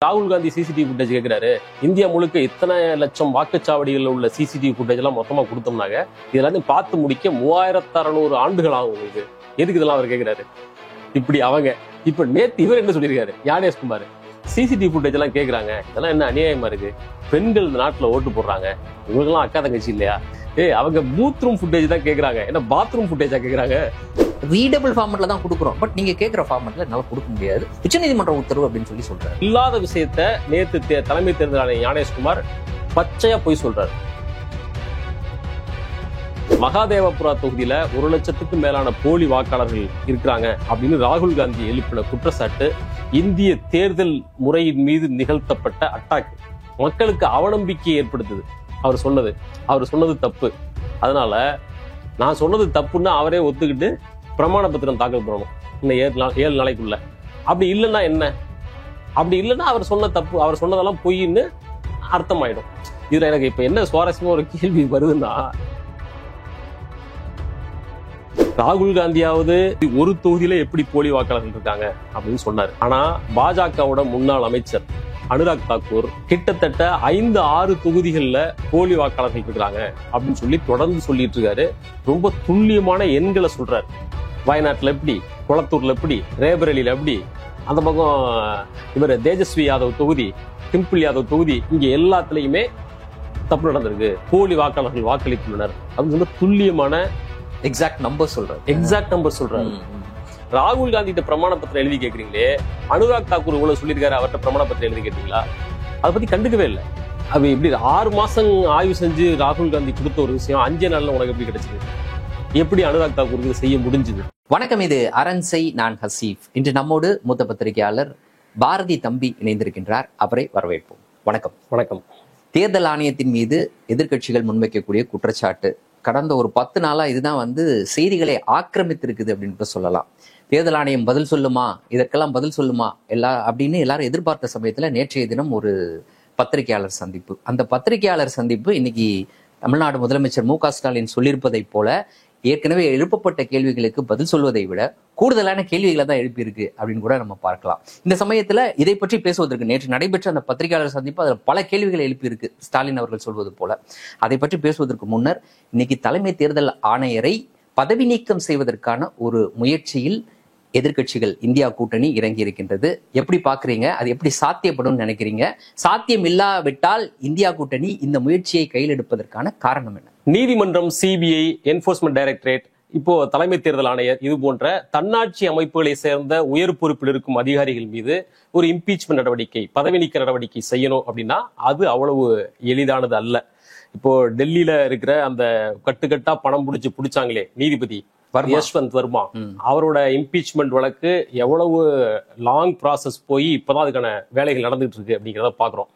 ராகுல் Gandhi CCTV footage கேட்கிறாரு. India முழுக்க இத்தனை லட்சம் வாக்குச்சாவடிகள் உள்ள சிசிடிவி ஃபுட்டேஜ் எல்லாம் மொத்தமா கொடுத்தோம்னாங்க இதெல்லாம் பார்த்து முடிக்க 3600 ஆண்டுகள் ஆகும் உங்களுக்கு. எதுக்கு இதெல்லாம் அவர் கேட்கிறாரு? இப்படி அவங்க இப்ப நேத்து இவர் என்ன சொல்லியிருக்காரு, ஞானேஷ்குமார், சிசிடிவி ஃபுட்டேஜ் எல்லாம் கேட்கறாங்க, இதெல்லாம் என்ன அநியாயமா இருக்கு, பெண்கள் இந்த நாட்டுல ஓட்டு போடுறாங்க, உங்களுக்கு எல்லாம் அக்கா தங்கச்சி இல்லையா? அவங்க பூத் ரூம் ஃபுட்டேஜ் தான் கேட்கறாங்க, என்ன பாத்ரூம் ஃபுட்டேஜா கேட்கறாங்க? ரீடபிள் ஃபார்மெட்ல தான் கொடுக்குறோம், பட் நீங்க கேட்கிற ஃபார்மெட்ல என்னால கொடுக்க முடியாது, உச்சநீதிமன்ற உத்தரவு அப்படின்னு சொல்லி சொல்றாரு. இல்லாத விஷயத்த நேத்து தலைமை தேர்தல் ஆணையர் ஞானேஷ்குமார் பச்சையா போய் சொல்றாரு. மகாதேவபுரா தொகுதியில 1 லட்சத்துக்கும் மேலான போலி வாக்காளர்கள் இருக்கிறாங்க அப்படின்னு ராகுல் காந்தி எழுப்பின குற்றச்சாட்டு இந்திய தேர்தல் முறையின் மீது நிகழ்த்தப்பட்ட அட்டாக். மக்களுக்கு அவநம்பிக்கையை ஏற்படுத்துது. அவர் சொன்னது தப்பு. அதனால நான் சொன்னது தப்புன்னா அவரே ஒத்துக்கிட்டு பிரமாண பத்திரம் தாக்கல் பண்ணணும் இன்னும் 7 நாளைக்குள்ள. அப்படி இல்லைன்னா என்ன? அப்படி இல்லைன்னா அவர் சொன்ன தப்பு, அவர் சொன்னதெல்லாம் பொய்ன்னு அர்த்தமாயிடும். இதுல எனக்கு இப்ப என்ன சுவாரஸ்யமா ஒரு கேள்வி வருதுன்னா, ராகுல் காந்தியாவது ஒரு தொகுதியில எப்படி போலி வாக்காளர்கள் இருக்காங்க அப்படின்னு சொன்னாரு. ஆனா பாஜகவோட முன்னாள் அமைச்சர் அனுராக் தாக்கூர் கிட்டத்தட்ட 5-6 தொகுதிகள்ல போலி வாக்காளர்கள் இருக்கிறாங்க அப்படின்னு சொல்லி தொடர்ந்து சொல்லிட்டு இருக்காரு. ரொம்ப துல்லியமான எண்களை சொல்றாரு. வயநாட்டுல எப்படி, குளத்தூர்ல எப்படி, ரேபரேலியில எப்படி, அந்த பக்கம் இவர் தேஜஸ்வி யாதவ் தொகுதி, டிம்பிள் யாதவ் தொகுதி, இங்க எல்லாத்துலயுமே தப்பு நடந்திருக்கு, போலி வாக்காளர்கள் வாக்களித்துள்ளனர் அப்படின்னு சொல்லி துல்லியமான எக்ஸாக்ட் நம்பர் சொல்றாரு. ராகுல் காந்தி கிட்ட பிரமாண பத்திரம் எழுதி கேட்கறீங்களே, அனுராக் தாக்கூர் இவ்வளவு சொல்லியிருக்காரு, அவர்கிட்ட பிரமாண பத்திரம் எழுதி கேட்டீங்களா? அதை பத்தி கண்டுக்கவே இல்லை. அது இப்படி 6 மாசம் ஆய்வு செஞ்சு ராகுல் காந்தி கொடுத்த ஒரு விஷயம் 5 நாள்ல உனக்கு எப்படி கிடைச்சது? எப்படி அனுராக் தாக்கூருக்கு செய்ய முடிஞ்சது? வணக்கம், இது அரண்சை, நான் ஹசீஃப். இன்று நம்மோடு மூத்த பத்திரிகையாளர் பாரதி தம்பி இணைந்திருக்கின்றார். அவரை வரவேற்போம். வணக்கம். வணக்கம். தேர்தல் ஆணையத்தின் மீது எதிர்க்கட்சிகள் முன்வைக்கக்கூடிய குற்றச்சாட்டு கடந்த ஒரு 10 நாளா இதுதான் செய்திகளை ஆக்கிரமித்திருக்குது அப்படின்னு சொல்லலாம். தேர்தல் ஆணையம் பதில் சொல்லுமா, இதற்கெல்லாம் பதில் சொல்லுமா அப்படின்னு எல்லாரும் எதிர்பார்த்த சமயத்துல நேற்றைய தினம் ஒரு பத்திரிகையாளர் சந்திப்பு. அந்த பத்திரிகையாளர் சந்திப்பு இன்னைக்கு தமிழ்நாடு முதலமைச்சர் மு.க. ஸ்டாலின் சொல்லியிருப்பதை போல ஏற்கனவே எழுப்பப்பட்ட கேள்விகளுக்கு பதில் சொல்வதை விட கூடுதலான கேள்விகளை தான் எழுப்பியிருக்கு அப்படின்னு கூட நம்ம பார்க்கலாம். இந்த சமயத்துல இதை பற்றி பேசுவதற்கு நேற்று நடைபெற்ற அந்த பத்திரிகையாளர் சந்திப்பு அதில் பல கேள்விகளை எழுப்பியிருக்கு ஸ்டாலின் அவர்கள் சொல்வது போல. அதை பற்றி பேசுவதற்கு முன்னர் இன்னைக்கு தலைமை தேர்தல் ஆணையரை பதவி நீக்கம் செய்வதற்கான ஒரு முயற்சியில் எதிர்க்கட்சிகள் இந்தியா கூட்டணி இறங்கி இருக்கின்றது. எப்படி பாக்குறீங்க? அது எப்படி சாத்தியப்படும் நினைக்கிறீங்க? சாத்தியம் இல்லாவிட்டால் இந்தியா கூட்டணி இந்த முயற்சியை கையில் எடுப்பதற்கான காரணம் என்ன? நீதிமன்றம், சிபிஐ, என்போர்ஸ்மெண்ட் டைரக்டரேட், இப்போ தலைமை தேர்தல் ஆணையர், இது போன்ற தன்னாட்சி அமைப்புகளை சேர்ந்த உயர் பொறுப்பில் இருக்கும் அதிகாரிகள் மீது ஒரு இம்பீச்மெண்ட் நடவடிக்கை, பதவி நீக்க நடவடிக்கை செய்யணும் அப்படின்னா அது அவ்வளவு எளிதானது அல்ல. இப்போ டெல்லியில இருக்கிற அந்த கட்டுக்கட்டா பணம் பிடிச்சாங்களே நீதிபதி யஷ்வந்த் வர்மா, அவரோட இம்பீச்மெண்ட் வழக்கு எவ்வளவு லாங் ப்ராசஸ் போய் இப்பதான் அதுக்கான வேலைகள் நடந்துட்டு இருக்கு அப்படிங்கிறத பாக்குறோம்.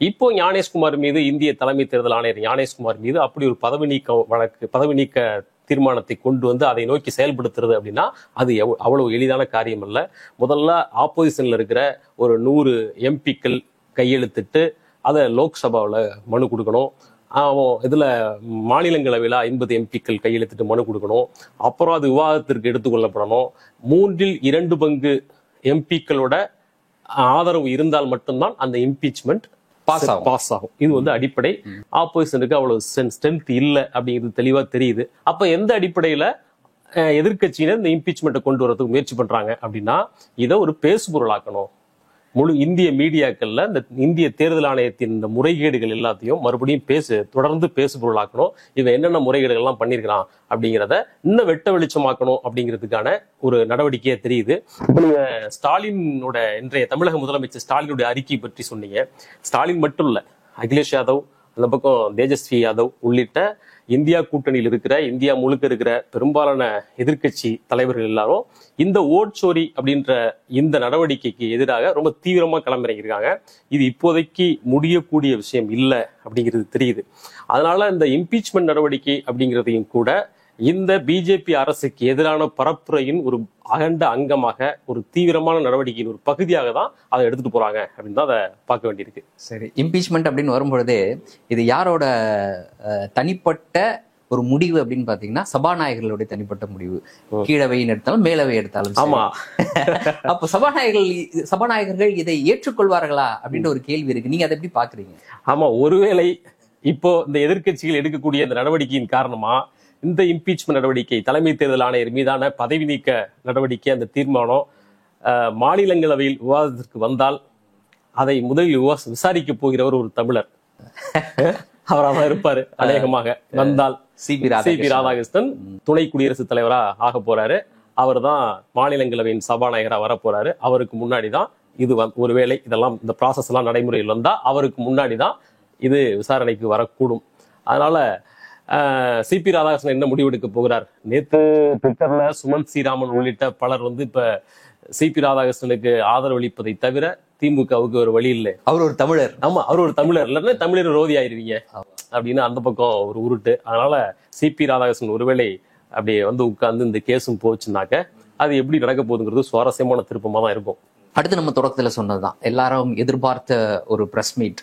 இப்போ ஞானேஷ்குமார் மீது, இந்திய தலைமை தேர்தல் ஆணையர் ஞானேஷ்குமார் மீது அப்படி ஒரு பதவி நீக்க தீர்மானத்தை கொண்டு வந்து அதை நோக்கி செயல்படுத்துறது அப்படின்னா அது அவ்வளவு எளிதான காரியம் அல்ல. முதல்ல ஆப்போசிஷன்ல இருக்கிற ஒரு 100 எம்பிக்கள் கையெழுத்திட்டு அதை லோக்சபாவில் மனு கொடுக்கணும். இதுல மாநிலங்களவையில 50 எம்பிக்கள் கையெழுத்திட்டு மனு கொடுக்கணும். அப்புறம் அது விவாதத்திற்கு எடுத்துக்கொள்ளப்படணும். 3/2 பங்கு எம்பிக்களோட ஆதரவு இருந்தால் மட்டும்தான் அந்த இம்பீச்மெண்ட் பாஸ் ஆகும். இது அடிப்படை. ஆப்போசிஷனுக்கு அவ்வளவு ஸ்ட்ரென்த் இல்லை அப்படிங்கிறது தெளிவா தெரியுது. அப்ப எந்த அடிப்படையில எதிர்கட்சியினர் இந்த இம்பீச்மெண்ட்டை கொண்டு வரதுக்கு முயற்சி பண்றாங்க அப்படின்னா இதை ஒரு பேசுபொருளாக்கணும். முழு இந்திய மீடியாக்கள்ல இந்த இந்திய தேர்தல் ஆணையத்தின் இந்த முறைகேடுகள் எல்லாத்தையும் மறுபடியும் தொடர்ந்து பேசுபொருளாக்கணும். இவன் என்னென்ன முறைகேடுகள் எல்லாம் பண்ணிருக்கிறான் அப்படிங்கிறத இன்னும் வெட்ட வெளிச்சமாக்கணும் அப்படிங்கிறதுக்கான ஒரு நடவடிக்கையா தெரியுது. இப்ப நீங்க ஸ்டாலினோட இன்றைய தமிழக முதலமைச்சர் ஸ்டாலினுடைய அறிக்கை பற்றி சொன்னீங்க. ஸ்டாலின் மட்டும் இல்ல, அகிலேஷ் யாதவ், அந்த பக்கம் தேஜஸ்வி யாதவ் உள்ளிட்ட இந்தியா கூட்டணியில் இருக்கிற, இந்தியா முழுக்க இருக்கிற பெரும்பாலான எதிர்கட்சி தலைவர்கள் எல்லாரும் இந்த ஓட்சோரி அப்படின்ற இந்த நடவடிக்கைக்கு எதிராக ரொம்ப தீவிரமா களமிறங்கியிருக்காங்க. இது இப்போதைக்கு முடியக்கூடிய விஷயம் இல்லை அப்படிங்கிறது தெரியுது. அதனால இந்த இம்பீச்மெண்ட் நடவடிக்கை அப்படிங்கிறதையும் கூட இந்த பிஜேபி அரசுக்கு எதிரான பரப்புரையின் ஒரு அகண்ட அங்கமாக, ஒரு தீவிரமான நடவடிக்கையின் ஒரு பகுதியாக தான் அதை எடுத்துட்டு போறாங்க அப்படின்னு தான் அதை பார்க்க வேண்டியிருக்கு. சரி, இம்பீச்மெண்ட் அப்படின்னு வரும்பொழுதே இது யாரோட தனிப்பட்ட ஒரு முடிவு அப்படின்னு பாத்தீங்கன்னா சபாநாயகர்களுடைய தனிப்பட்ட முடிவு. கீழவைன்னு எடுத்தாலும் மேலவை எடுத்தாலும். ஆமா. அப்ப சபாநாயகர்கள் இதை ஏற்றுக்கொள்வார்களா அப்படின்ற ஒரு கேள்வி இருக்கு. நீங்க அதை எப்படி பாக்குறீங்க? ஆமா, ஒருவேளை இப்போ இந்த எதிர்க்கட்சிகள் எடுக்கக்கூடிய இந்த நடவடிக்கையின் காரணமா இந்த இம்பீச்மெண்ட் நடவடிக்கை, தலைமை தேர்தல் ஆணையர் மீதான பதவி நீக்க நடவடிக்கை, அந்த தீர்மானம் மாநிலங்களவையில் விவாதத்திற்கு வந்தால் அதை முதலில் விசாரிக்க போகிறவர் ஒரு தமிழர். அவராக இருப்பாரு அநேகமாக. வந்தால் சிபி ராதாகிருஷ்ணன் துணை குடியரசுத் தலைவரா ஆக போறாரு. அவர் தான் மாநிலங்களவையின் சபாநாயகரா வர போறாரு. அவருக்கு முன்னாடி தான் இது ஒருவேளை இதெல்லாம் இந்த ப்ராசஸ் எல்லாம் நடைமுறையில் வந்தா அவருக்கு முன்னாடி தான் இது விசாரணைக்கு வரக்கூடும். அதனால சிபி ராதாகிருஷ்ணன் என்ன முடிவெடுக்க போகிறார்? நேற்று ட்விட்டர்ல சுமந்த் ஸ்ரீராமன் உள்ளிட்ட பலர் இப்ப சிபி ராதாகிருஷ்ணனுக்கு ஆதரவு அளிப்பதை தவிர திமுகவுக்கு ஒரு வழி இல்லை. அவர் ஒரு தமிழர். ஆமா, அவர் ஒரு தமிழர் இல்லைன்னா தமிழர் ரோதி ஆயிருவீங்க அப்படின்னு அந்த பக்கம் ஒரு உருட்டு. அதனால சிபி ராதாகிருஷ்ணன் ஒருவேளை அப்படியே உட்கார்ந்து இந்த கேஸும் போச்சுனாக்க அது எப்படி நடக்க போகுதுங்கிறது சுவாரஸ்யமான திருப்பமா தான் இருக்கும். அடுத்து நம்ம தொடக்கத்துல சொன்னதுதான் எல்லாரும் எதிர்பார்த்த ஒரு பிரஸ் மீட்.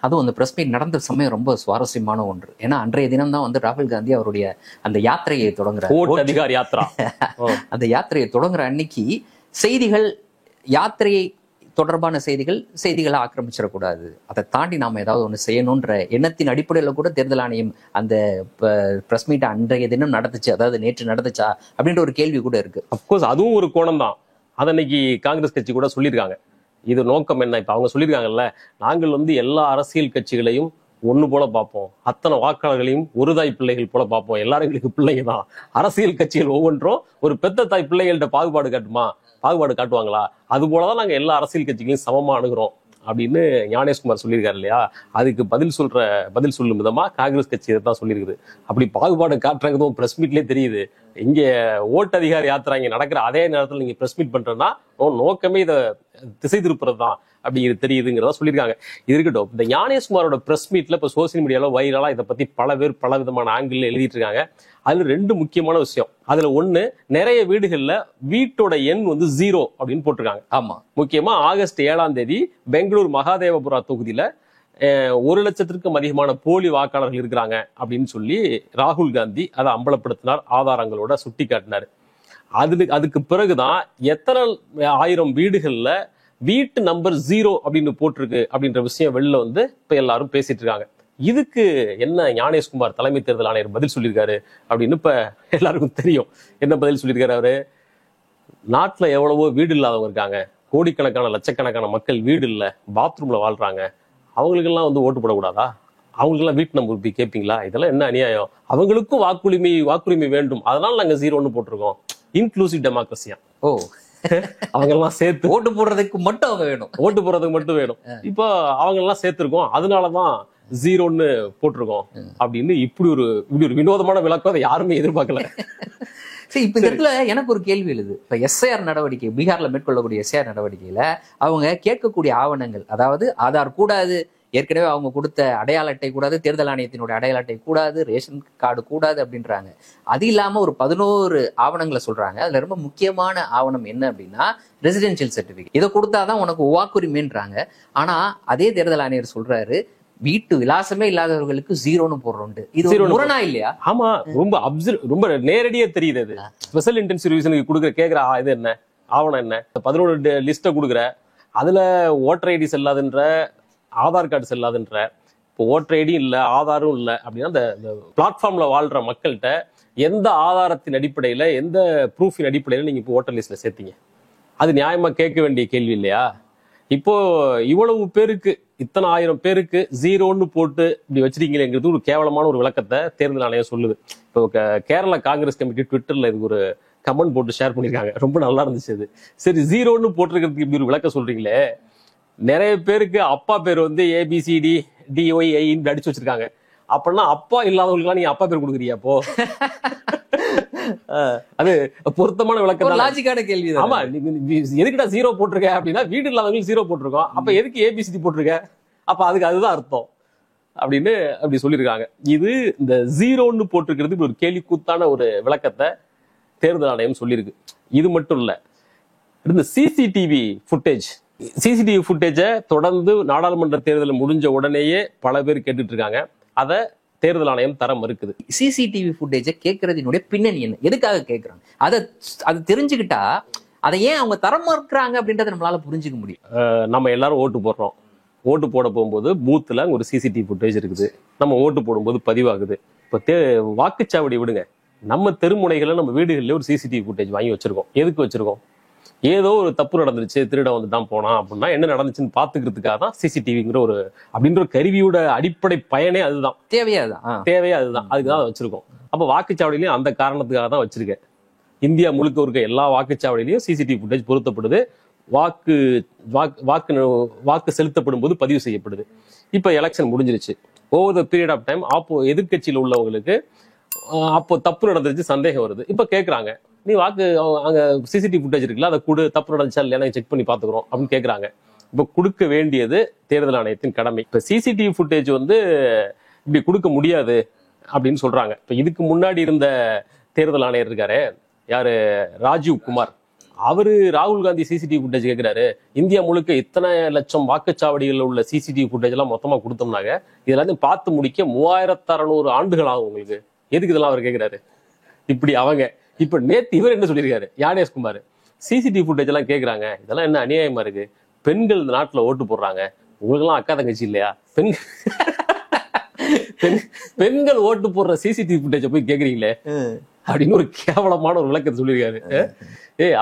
அதுவும் அந்த பிரஸ் மீட் நடந்த சமயம் ரொம்ப சுவாரஸ்யமான ஒன்று. ஏன்னா அன்றைய தினம் தான் ராகுல் காந்தி அவருடைய அந்த யாத்திரையை தொடங்குற அந்த யாத்திரையை தொடங்குற அன்னைக்கு செய்திகள், யாத்திரையை தொடர்பான செய்திகளை ஆக்கிரமிச்சிடக்கூடாது, அதை தாண்டி நாம ஏதாவது ஒண்ணு செய்யணும்ன்ற எண்ணத்தின் அடிப்படையில கூட தேர்தல் ஆணையம் அந்த பிரஸ் மீட் அன்றைய தினம் நடந்துச்சு, அதாவது நேற்று நடந்துச்சா அப்படின்ற ஒரு கேள்வி கூட இருக்கு. அப்கோர்ஸ் அதுவும் ஒரு கோணம் தான். அதை இன்னைக்கு காங்கிரஸ் கட்சி கூட சொல்லியிருக்காங்க. இது நோக்கம் என்ன? இப்ப அவங்க சொல்லியிருக்காங்கல்ல, நாங்கள் எல்லா அரசியல் கட்சிகளையும் ஒண்ணு போல பார்ப்போம், அத்தனை வாக்காளர்களையும் ஒரு தாய் பிள்ளைகள் போல பார்ப்போம், எல்லாரும் எங்களுக்கு பிள்ளைங்க தான். அரசியல் கட்சிகள் ஒவ்வொன்றும் ஒரு பெத்த தாய் பிள்ளைகள்கிட்ட பாகுபாடு காட்டுவாங்களா? அது போலதான் நாங்க எல்லா அரசியல் கட்சிகளையும் சமமா அணுகிறோம் அப்படின்னு ஞானேஷ்குமார் சொல்லியிருக்காரு இல்லையா? அதுக்கு பதில் சொல்லும் விதமா காங்கிரஸ் கட்சி இதைத்தான் சொல்லியிருக்குது. அப்படி பாகுபாடு காட்டுறதும் பிரஸ் மீட்லயே தெரியுது. இங்க ஓட்டு அதிகார யாத்திரை இங்க நடக்கிற அதே நேரத்தில் நீங்க பிரஸ் மீட் பண்றதுன்னா நோக்கமே இதை திசை திருப்புறது தான் அப்படிங்கிறது தெரியுதுங்கிறதா சொல்லியிருக்காங்க. இது இருக்கட்டும், இந்த ஞானேஷ்குமாரோட பிரஸ் மீட்ல இப்ப சோசியல் மீடியால வைரலா இதை பத்தி பல பேர் பல விதமான ஆங்கிள் எழுதிட்டு இருக்காங்க. அதுல ரெண்டு முக்கியமான விஷயம். அதுல ஒண்ணு, நிறைய வீடுகள்ல வீட்டோட எண் 0 அப்படின்னு போட்டிருக்காங்க. ஆமா, முக்கியமா ஆகஸ்ட் 7ஆம் தேதி பெங்களூர் மகாதேவபுரா தொகுதியில 1,00,000க்கும் அதிகமான போலி வாக்காளர்கள் இருக்கிறாங்க அப்படின்னு சொல்லி ராகுல் காந்தி அதை அம்பலப்படுத்தினார், ஆதாரங்களோட சுட்டி காட்டினாரு. அதுக்கு பிறகுதான் எத்தனை ஆயிரம் வீடுகள்ல வீட்டு நம்பர் 0 அப்படின்னு போட்டிருக்கு அப்படின்ற விஷயம் வெளில இப்ப எல்லாரும் பேசிட்டு இருக்காங்க. இதுக்கு என்ன ஞானேஷ்குமார் தலைமை தேர்தல் ஆணையர் பதில் சொல்லியிருக்காரு அப்படின்னு இப்ப எல்லாருக்கும் தெரியும். என்ன பதில் சொல்லியிருக்காரு அவரு? நாட்டுல எவ்வளவோ வீடு இல்லாதவங்க இருக்காங்க, கோடிக்கணக்கான லட்சக்கணக்கான மக்கள் வீடு இல்ல, பாத்ரூம்ல வாழ்றாங்க, அவங்களுக்கெல்லாம் ஓட்டு போடக்கூடாதா? அவங்களுக்கெல்லாம் வீட்டு நம்பர் போய் கேட்பீங்களா? இதெல்லாம் என்ன அநியாயம்? அவங்களுக்கும் வாக்குரிமை வேண்டும், அதனால நாங்க 0ன்னு போட்டிருக்கோம். இன்க்ளூசிவ் டெமோக்ரஸியா? ஓ, அவங்க எல்லாம் சேர்த்து ஓட்டு போடுறதுக்கு மட்டும் வேணும். இப்போ அவங்க எல்லாம் சேர்த்திருக்கோம், அதனாலதான் 0ன்னு போட்டிருக்கோம் அப்படின்னு இப்படி ஒரு வினோதமான விளக்கம் அதை யாருமே எதிர்பார்க்கல. சரி, இப்ப இந்த இடத்துல எனக்கு ஒரு கேள்வி எழுது. இப்ப எஸ்ஐஆர் நடவடிக்கை, பீகார்ல மேற்கொள்ளக்கூடிய எஸ்ஐஆர் நடவடிக்கையில அவங்க கேட்கக்கூடிய ஆவணங்கள், அதாவது ஆதார் கூடாது, ஏற்கனவே அவங்க கொடுத்த அடையாள அட்டை கூடாது, தேர்தல் ஆணையத்தினுடைய அடையாள அட்டை கூடாது, ரேஷன் கார்டு கூடாது அப்படின்றாங்க. அது இல்லாம ஒரு 11 ஆவணங்களை சொல்றாங்க. அதுல ரொம்ப முக்கியமான ஆவணம் என்ன அப்படின்னா ரெசிடென்சியல் சர்டிபிகேட். இதை கொடுத்தாதான் உனக்கு வாக்குரிமைன்றாங்க. ஆனா அதே தேர்தல் ஆணையர் சொல்றாரு, வீட்டு விலாசமே இல்லாதவர்களுக்கு 0ன்னு போடுறோம். இது முரணா இல்லையா? ஆமா, ரொம்ப நேரடியா தெரியுது. அது ஸ்பெஷல் இன்டென்சிவ் ரிவிஷனுக்கு கொடுக்குற கேக்குற இது என்ன ஆவணம், என்ன 11 லிஸ்ட கொடுக்குற, அதுல ஓட்டர் ஐடி செல்லாதுன்ற, ஆதார் கார்டு செல்லாதுன்ற, இப்போ ஓட்டர் ஐடி இல்ல, ஆதாரும் இல்ல அப்படின்னா அந்த பிளாட்ஃபார்ம்ல வாழ்ற மக்கள்கிட்ட எந்த ஆதாரத்தின் அடிப்படையில, எந்த ப்ரூஃபின் அடிப்படையில நீங்க இப்போ ஓட்டர் லிஸ்ட்ல சேர்த்தீங்க? அது நியாயமா கேட்க வேண்டிய கேள்வி இல்லையா? இப்போ இவ்வளவு பேருக்கு, இத்தனை ஆயிரம் பேருக்கு 0ன்னு போட்டு இப்படி வச்சிருக்கீங்கிறது ஒரு கேவலமான ஒரு விளக்கத்தை தேர்தல் ஆணையம் சொல்லுது. இப்போ கேரளா காங்கிரஸ் கமிட்டி ட்விட்டர்ல இதுக்கு ஒரு கமெண்ட் போட்டு ஷேர் பண்ணிருக்காங்க. ரொம்ப நல்லா இருந்துச்சு அது. சரி, 0ன்னு போட்டிருக்கிறதுக்கு இப்படி ஒரு விளக்கம் சொல்றீங்களே, நிறைய பேருக்கு அப்பா பேர் ABCD DOI அடிச்சு வச்சிருக்காங்க. அப்படின்னா அப்பா இல்லாதவங்களுக்கு நீங்க அப்பா பேர் கொடுக்குறியா? அப்போ அது பொருத்தமான விளக்கம், லாஜிக்கான கேள்வி. ஆமா, எதுக்குடா 0 போட்டிருக்க அப்படின்னா வீடு இல்லாதவங்களுக்கு 0 போட்டிருக்கோம், அப்ப எதுக்கு ABCD போட்டிருக்க? அப்ப அதுதான் அர்த்தம் அப்படின்னு அப்படி சொல்லியிருக்காங்க. இது இந்த 0ன்னு போட்டிருக்கிறது ஒரு கேலி கூத்தான ஒரு விளக்கத்தை தேர்தல் ஆணையம் சொல்லியிருக்கு. இது மட்டும் இல்ல, இந்த சிசிடிவி ஃபுட்டேஜை தொடர்ந்து நாடாளுமன்ற தேர்தல் முடிஞ்ச உடனேயே பல பேர் கேட்டுட்டு இருக்காங்க. அதை தேர்தல் ஆணையம் தர மறுக்குது. சிசிடிவி ஃபுட்டேஜை கேட்கறதினுடைய பின்னணி என்ன, எதுக்காக கேட்கறாங்க, அதை தெரிஞ்சுக்கிட்டா அதை ஏன் அவங்க தரம் மறுக்கிறாங்க அப்படின்றத நம்மளால புரிஞ்சுக்க முடியும். நம்ம எல்லாரும் ஓட்டு போடுறோம். ஓட்டு போட போகும்போது பூத்துல ஒரு சிசிடிவி ஃபுட்டேஜ் இருக்குது. நம்ம ஓட்டு போடும்போது பதிவாகுது. இப்போ வாக்குச்சாவடி விடுங்க, நம்ம தெருமுனைகளை நம்ம வீடுகளில் ஒரு சிசிடிவி ஃபுட்டேஜ் வாங்கி வச்சிருக்கோம். எதுக்கு வச்சிருக்கோம்? ஏதோ ஒரு தப்பு நடந்துருச்சு, திருட வந்து தான் போனான் அப்படின்னா என்ன நடந்துச்சுன்னு பாத்துக்கிறதுக்காக தான் சிசிடிவிங்கிற ஒரு அப்படின்ற ஒரு கருவியோட அடிப்படை பயனே அதுதான். தேவையே அதுதான். அதுக்கு தான் வச்சிருக்கோம். அப்ப வாக்குச்சாவடியிலையும் அந்த காரணத்துக்காக தான் வச்சிருக்கேன். இந்தியா முழுக்க இருக்க எல்லா வாக்குச்சாவடியிலையும் சிசிடிவி ஃபுட்டேஜ் பொருத்தப்படுது. வாக்கு செலுத்தப்படும் போது பதிவு செய்யப்படுது. இப்ப எலெக்ஷன் முடிஞ்சிருச்சு. Over the period of time எதிர்கட்சியில் உள்ளவங்களுக்கு அப்போ தப்பு நடந்துருச்சு, சந்தேகம் வருது. இப்ப கேக்குறாங்க, நீ அங்க சிசிடிவி ஃபுட்டேஜ் இருக்குல்ல, அதை கொடு, தப்பு நடந்துச்சா இல்லையா செக் பண்ணி பாத்துக்கிறோம் அப்படின்னு கேக்குறாங்க. இப்ப கொடுக்க வேண்டியது தேர்தல் ஆணையத்தின் கடமை. இப்ப சிசிடிவி ஃபுட்டேஜ் வந்து இப்படி கொடுக்க முடியாது அப்படின்னு சொல்றாங்க. இப்ப இதுக்கு முன்னாடி இருந்த தேர்தல் ஆணையர் இருக்காரு, யாரு, ராஜீவ் குமார், அவரு ராகுல் காந்தி சிசிடிவி ஃபுட்டேஜ் கேட்கிறாரு. இந்தியா முழுக்க இத்தனை லட்சம் வாக்குச்சாவடிகள் உள்ள சிசிடிவி ஃபுட்டேஜ் எல்லாம் மொத்தமா கொடுத்தோம்னாங்க இதெல்லாம் பார்த்து முடிக்க 3600 ஆண்டுகள் ஆகும் உங்களுக்கு. எதுக்கு இதெல்லாம் அவர் கேட்கிறாரு? இப்படி அவங்க இப்ப நேத்து இவர் என்ன சொல்லியிருக்காரு, ஞானேஷ்குமார், சிசிடிவி ஃபுட்டேஜ் எல்லாம் கேட்கறாங்க, இதெல்லாம் என்ன அநியாயமா இருக்கு, பெண்கள் இந்த நாட்டுல ஓட்டு போடுறாங்க, உங்களுக்கு எல்லாம் அக்கா தங்கச்சி இல்லையா, பெண்கள் ஓட்டு போடுற சிசிடிவி ஃபுட்டேஜ் போய் கேக்குறீங்களே அப்படின்னு ஒரு கேவலமான ஒரு விளக்கத்தை சொல்லியிருக்காரு.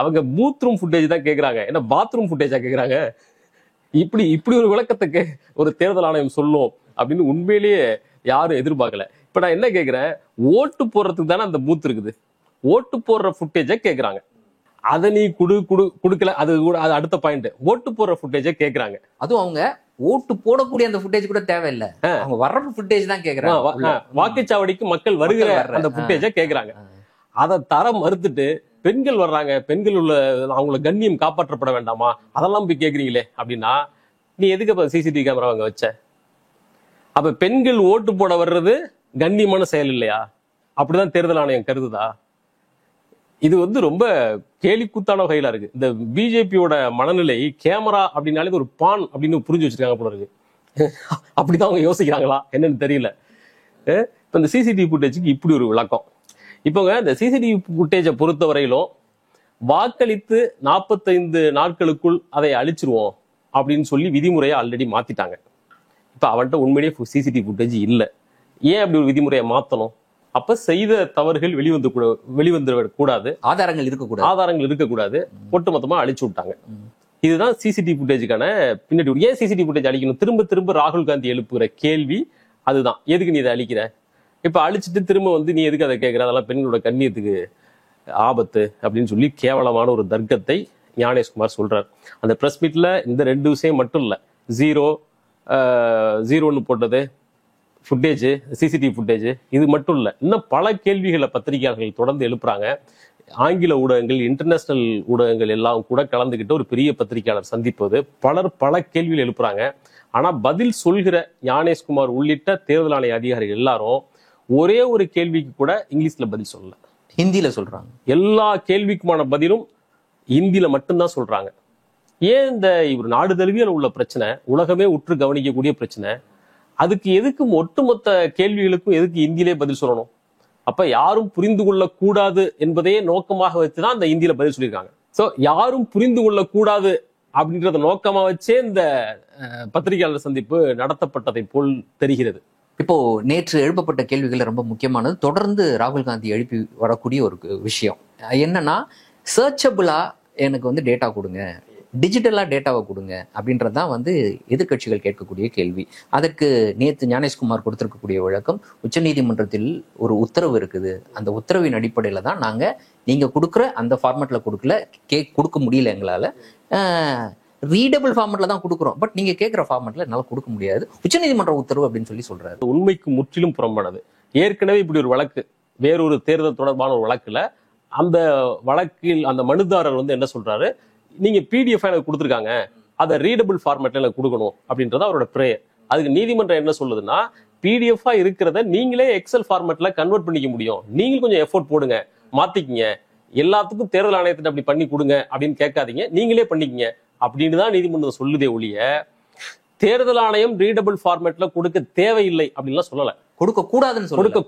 அவங்க பூத் ரூம் ஃபுட்டேஜ் தான் கேக்குறாங்க, என்ன பாத்ரூம் ஃபுட்டேஜா கேக்குறாங்க? இப்படி ஒரு விளக்கத்தை ஒரு தேர்தல் ஆணையம் சொல்லும் அப்படின்னு உண்மையிலேயே யாரும் எதிர்பார்க்கல. இப்ப நான் என்ன கேக்குறேன், ஓட்டு போடுறதுக்கு தானே அந்த பூத் இருக்குது, ஓட்டு போடுற ஃபுட்டேஜ கேக்குறாங்க. அதை நீ குடுக்கல, அது கூட அது அடுத்த பாயிண்ட். ஓட்டு போடுற ஃபுட்டேஜ கேக்குறாங்க. அதுவும் அவங்க ஓட்டு போடக்கூடிய அந்த ஃபுட்டேஜ் கூட தேவையில்லை, அவங்க வர்ற ஃபுட்டேஜ் தான் கேக்குறாங்க. வாக்குச்சாவடிக்கு மக்கள் வருகிற அந்த ஃபுட்டேஜ கேக்குறாங்க. அதை தர மறுத்துட்டு பெண்கள் வர்றாங்க, பெண்கள் உள்ள அவங்கள கண்ணியம் காப்பாற்றப்பட வேண்டாமா, அதெல்லாம் போய் கேக்குறீங்களே அப்படின்னா நீ எதுக்கு சிசிடிவி கேமரா அங்க வச்ச? அப்ப பெண்கள் ஓட்டு போட வர்றது கண்ணியமான செயல் இல்லையா? அப்படிதான் தேர்தல் ஆணையம் கருதுதா? இது வந்து ரொம்ப கேலிக்கூத்தான வகையில இருக்கு. இந்த பிஜேபியோட மனநிலை கேமரா அப்படின்னாலே ஒரு பான் அப்படின்னு புரிஞ்சு வச்சிருக்காங்க போல இருக்கு. அப்படிதான் அவங்க யோசிக்கிறாங்களா என்னன்னு தெரியல. இப்ப இந்த சிசிடிவி ஃபுட்டேஜுக்கு இப்படி ஒரு விளக்கம். இப்போங்க இந்த சிசிடிவி ஃபுட்டேஜை பொறுத்த வரையிலும் வாக்களித்து 45 நாட்களுக்குள் அதை அழிச்சிருவோம் அப்படின்னு சொல்லி விதிமுறையை ஆல்ரெடி மாத்திட்டாங்க. இப்ப அவன்கிட்ட உண்மையிலேயே சிசிடிவி ஃபுட்டேஜ் இல்லை. ஏன் அப்படி ஒரு விதிமுறையை மாத்தணும்? அப்ப செய்த தவறுகள் வெளிவந்து கூடாது, ஆதாரங்கள் இருக்கக்கூடாது, ஒட்டுமொத்தமா அழிச்சு விட்டாங்க. இதுதான் சிசிடிவி ஃபுட்டேஜுக்கான பின்னாடி. ஏன் சிசிடிவி ஃபுட்டேஜ் அழிக்கணும்? திரும்ப திரும்ப ராகுல் காந்தி எழுப்புகிற கேள்வி அதுதான். எதுக்கு நீ இதை அழிக்கிற? இப்ப அழிச்சிட்டு திரும்ப வந்து நீ எதுக்கு அதை கேட்கிற? அதெல்லாம் பெண்களோட கண்ணியத்துக்கு ஆபத்து அப்படின்னு சொல்லி கேவலமான ஒரு தர்க்கத்தை ஞானேஷ்குமார் சொல்றார். அந்த பிரஸ் மீட்ல இந்த 2 விஷயம் மட்டும் இல்ல, ஜீரோன்னு போட்டது ஃபுட்டேஜ், சிசிடிவி ஃபுட்டேஜ், இது மட்டும் இல்ல, இன்னும் பல கேள்விகளை பத்திரிகையாளர்கள் தொடர்ந்து எழுப்புறாங்க. ஆங்கில ஊடகங்கள், இன்டர்நேஷனல் ஊடகங்கள் எல்லாம் கூட கலந்துகிட்டு ஒரு பெரிய பத்திரிகையாளர் சந்திப்பது பல கேள்விகள் எழுப்புறாங்க. ஆனா பதில் சொல்கிற ஞானேஷ்குமார் உள்ளிட்ட தேர்தல் ஆணைய அதிகாரிகள் எல்லாரும் ஒரே ஒரு கேள்விக்கு கூட இங்கிலீஷ்ல பதில் சொல்லல, ஹிந்தியில சொல்றாங்க. எல்லா கேள்விக்குமான பதிலும் ஹிந்தியில மட்டும்தான் சொல்றாங்க. ஏன் இந்த இவர் நாடு தழுவியல் உள்ள பிரச்சனை, உலகமே உற்று கவனிக்கக்கூடிய பிரச்சனை, அதுக்கு எதுக்கு ஒட்டுமொத்த கேள்விகளுக்கும் எதுக்கு இந்தியிலே பதில் சொல்லணும்? அப்ப யாரும் புரிந்து கொள்ள கூடாது என்பதையே நோக்கமாக வச்சுதான் இந்த இந்தியில பதில் சொல்லியிருக்காங்க. சோ யாரும் புரிந்து கொள்ள கூடாது அப்படின்றத நோக்கமா வச்சே இந்த பத்திரிகையாளர் சந்திப்பு நடத்தப்பட்டதை போல் தெரிகிறது. இப்போ நேற்று எழுப்பப்பட்ட கேள்விகள் ரொம்ப முக்கியமானது. தொடர்ந்து ராகுல் காந்தி எழுப்பி வரக்கூடிய ஒரு விஷயம் என்னன்னா, சர்ச்சபிளா எனக்கு வந்து டேட்டா கொடுங்க, டிஜிட்டலா டேட்டாவை கொடுங்க அப்படின்றதான் வந்து எதிர்கட்சிகள் கேட்கக்கூடிய கேள்வி. அதற்கு நேற்று ஞானேஷ்குமார் கொடுத்திருக்கக்கூடிய விளக்கம், உச்சநீதிமன்றத்தில் ஒரு உத்தரவு இருக்குது, அந்த உத்தரவின் அடிப்படையில தான் நாங்க நீங்க கொடுக்குற அந்த ஃபார்மேட்ல கொடுக்க முடியல, எங்களால ரீடபிள் ஃபார்மேட்ல தான் கொடுக்குறோம், பட் நீங்க கேட்கிற ஃபார்மேட்ல என்னால கொடுக்க முடியாது, உச்சநீதிமன்ற உத்தரவு அப்படின்னு சொல்லி சொல்றாரு. உண்மைக்கு முற்றிலும் புறம்பானது. ஏற்கனவே இப்படி ஒரு வழக்கு, வேறொரு தேர்தல் தொடர்பான ஒரு வழக்குல, அந்த வழக்கில் அந்த மனுதாரர் வந்து என்ன சொல்றாரு, நீங்க பிடிஎஃப் எனக்கு கொடுத்துருக்காங்க, அதை ரீடபிள் ஃபார்மேட்ல எனக்கு கொடுக்கணும் அப்படின்றத அவரோட பிரேயர். அதுக்கு நீதிமன்றம் என்ன சொல்லுதுன்னா, பிடிஎஃப் இருக்கிறத நீங்களே எக்ஸல் ஃபார்மேட்ல கன்வெர்ட் பண்ணிக்க முடியும், நீங்களும் கொஞ்சம் எஃபோர்ட் போடுங்க, மாத்திக்கிங்க, எல்லாத்துக்கும் தேர்தல் ஆணையத்தை அப்படி பண்ணி கொடுங்க அப்படின்னு கேட்காதீங்க, நீங்களே பண்ணிக்கங்க அப்படின்னு தான் நீதிமன்றம் சொல்லுதே ஒழிய தேர்தல் ஆணையம் ரீடபிள் ஃபார்மேட்ல கொடுக்க தேவையில்லை அப்படின்லாம் சொல்லல. கொடுக்க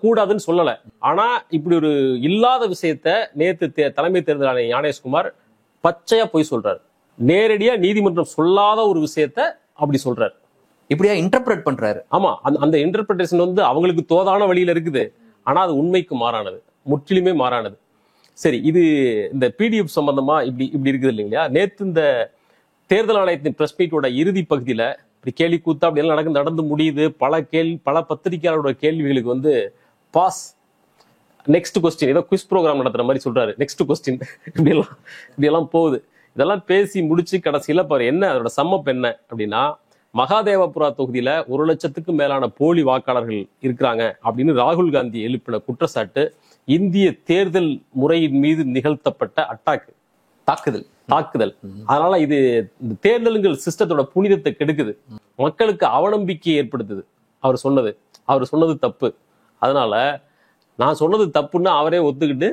கூடாதுன்னு சொல்லல. ஆனா இப்படி ஒரு இல்லாத விஷயத்த நேத்து தலைமை தேர்தல் ஆணையர் ஞானேஷ்குமார் பச்சையா போய் சொல்றாரு. நேரடியா நீதிமன்றம் சொல்லாத ஒரு விஷயத்த அப்படி சொல்றாரு. இப்படியா இன்டர்பிரட் பண்றாரு. ஆமா, அந்த இன்டர்பிரேஷன் வந்து அவங்களுக்கு தோதான வழியில இருக்குது. ஆனா அது உண்மைக்கு மாறானது, முற்றிலுமே மாறானது. சரி, இது இந்த பிடிஎஃப் சம்பந்தமா இப்படி இருக்குது இல்லைங்களா? நேத்து இந்த தேர்தல் ஆணையத்தின் பிரஸ் மீட்டோட இறுதி பகுதியில இப்படி கேள்வி கூத்தா அப்படி எல்லாம் நடந்து முடியுது. பல பத்திரிகையாளரோட கேள்விகளுக்கு வந்து பாஸ், நெக்ஸ்ட் கொஸ்டின், ஏதோ குவிஸ் ப்ரோக்ராம் நடத்துற மாதிரி சொல்றாரு. நெக்ஸ்ட் கொஸ்டின் இப்படி எல்லாம் போகுது. இதெல்லாம் பேசி முடிச்சு கடைசியில பாரு என்ன அதோட சம்மப் என்ன அப்படின்னா, மகாதேவபுரா தொகுதியில 1,00,000க்கும் மேலான போலி வாக்காளர்கள் இருக்கிறாங்க அப்படின்னு ராகுல் காந்தி எழுப்பின குற்றச்சாட்டு இந்திய தேர்தல் முறையின் மீது நிகழ்த்தப்பட்ட தாக்குதல். அதனால இது இந்த தேர்தல்கள் சிஸ்டத்தோட புனிதத்தை கெடுக்குது, மக்களுக்கு அவநம்பிக்கையை ஏற்படுத்துது. அவர் சொன்னது தப்பு. அதனால நான் சொன்னது தப்புன்னா அவரே ஒத்துக்கிட்டு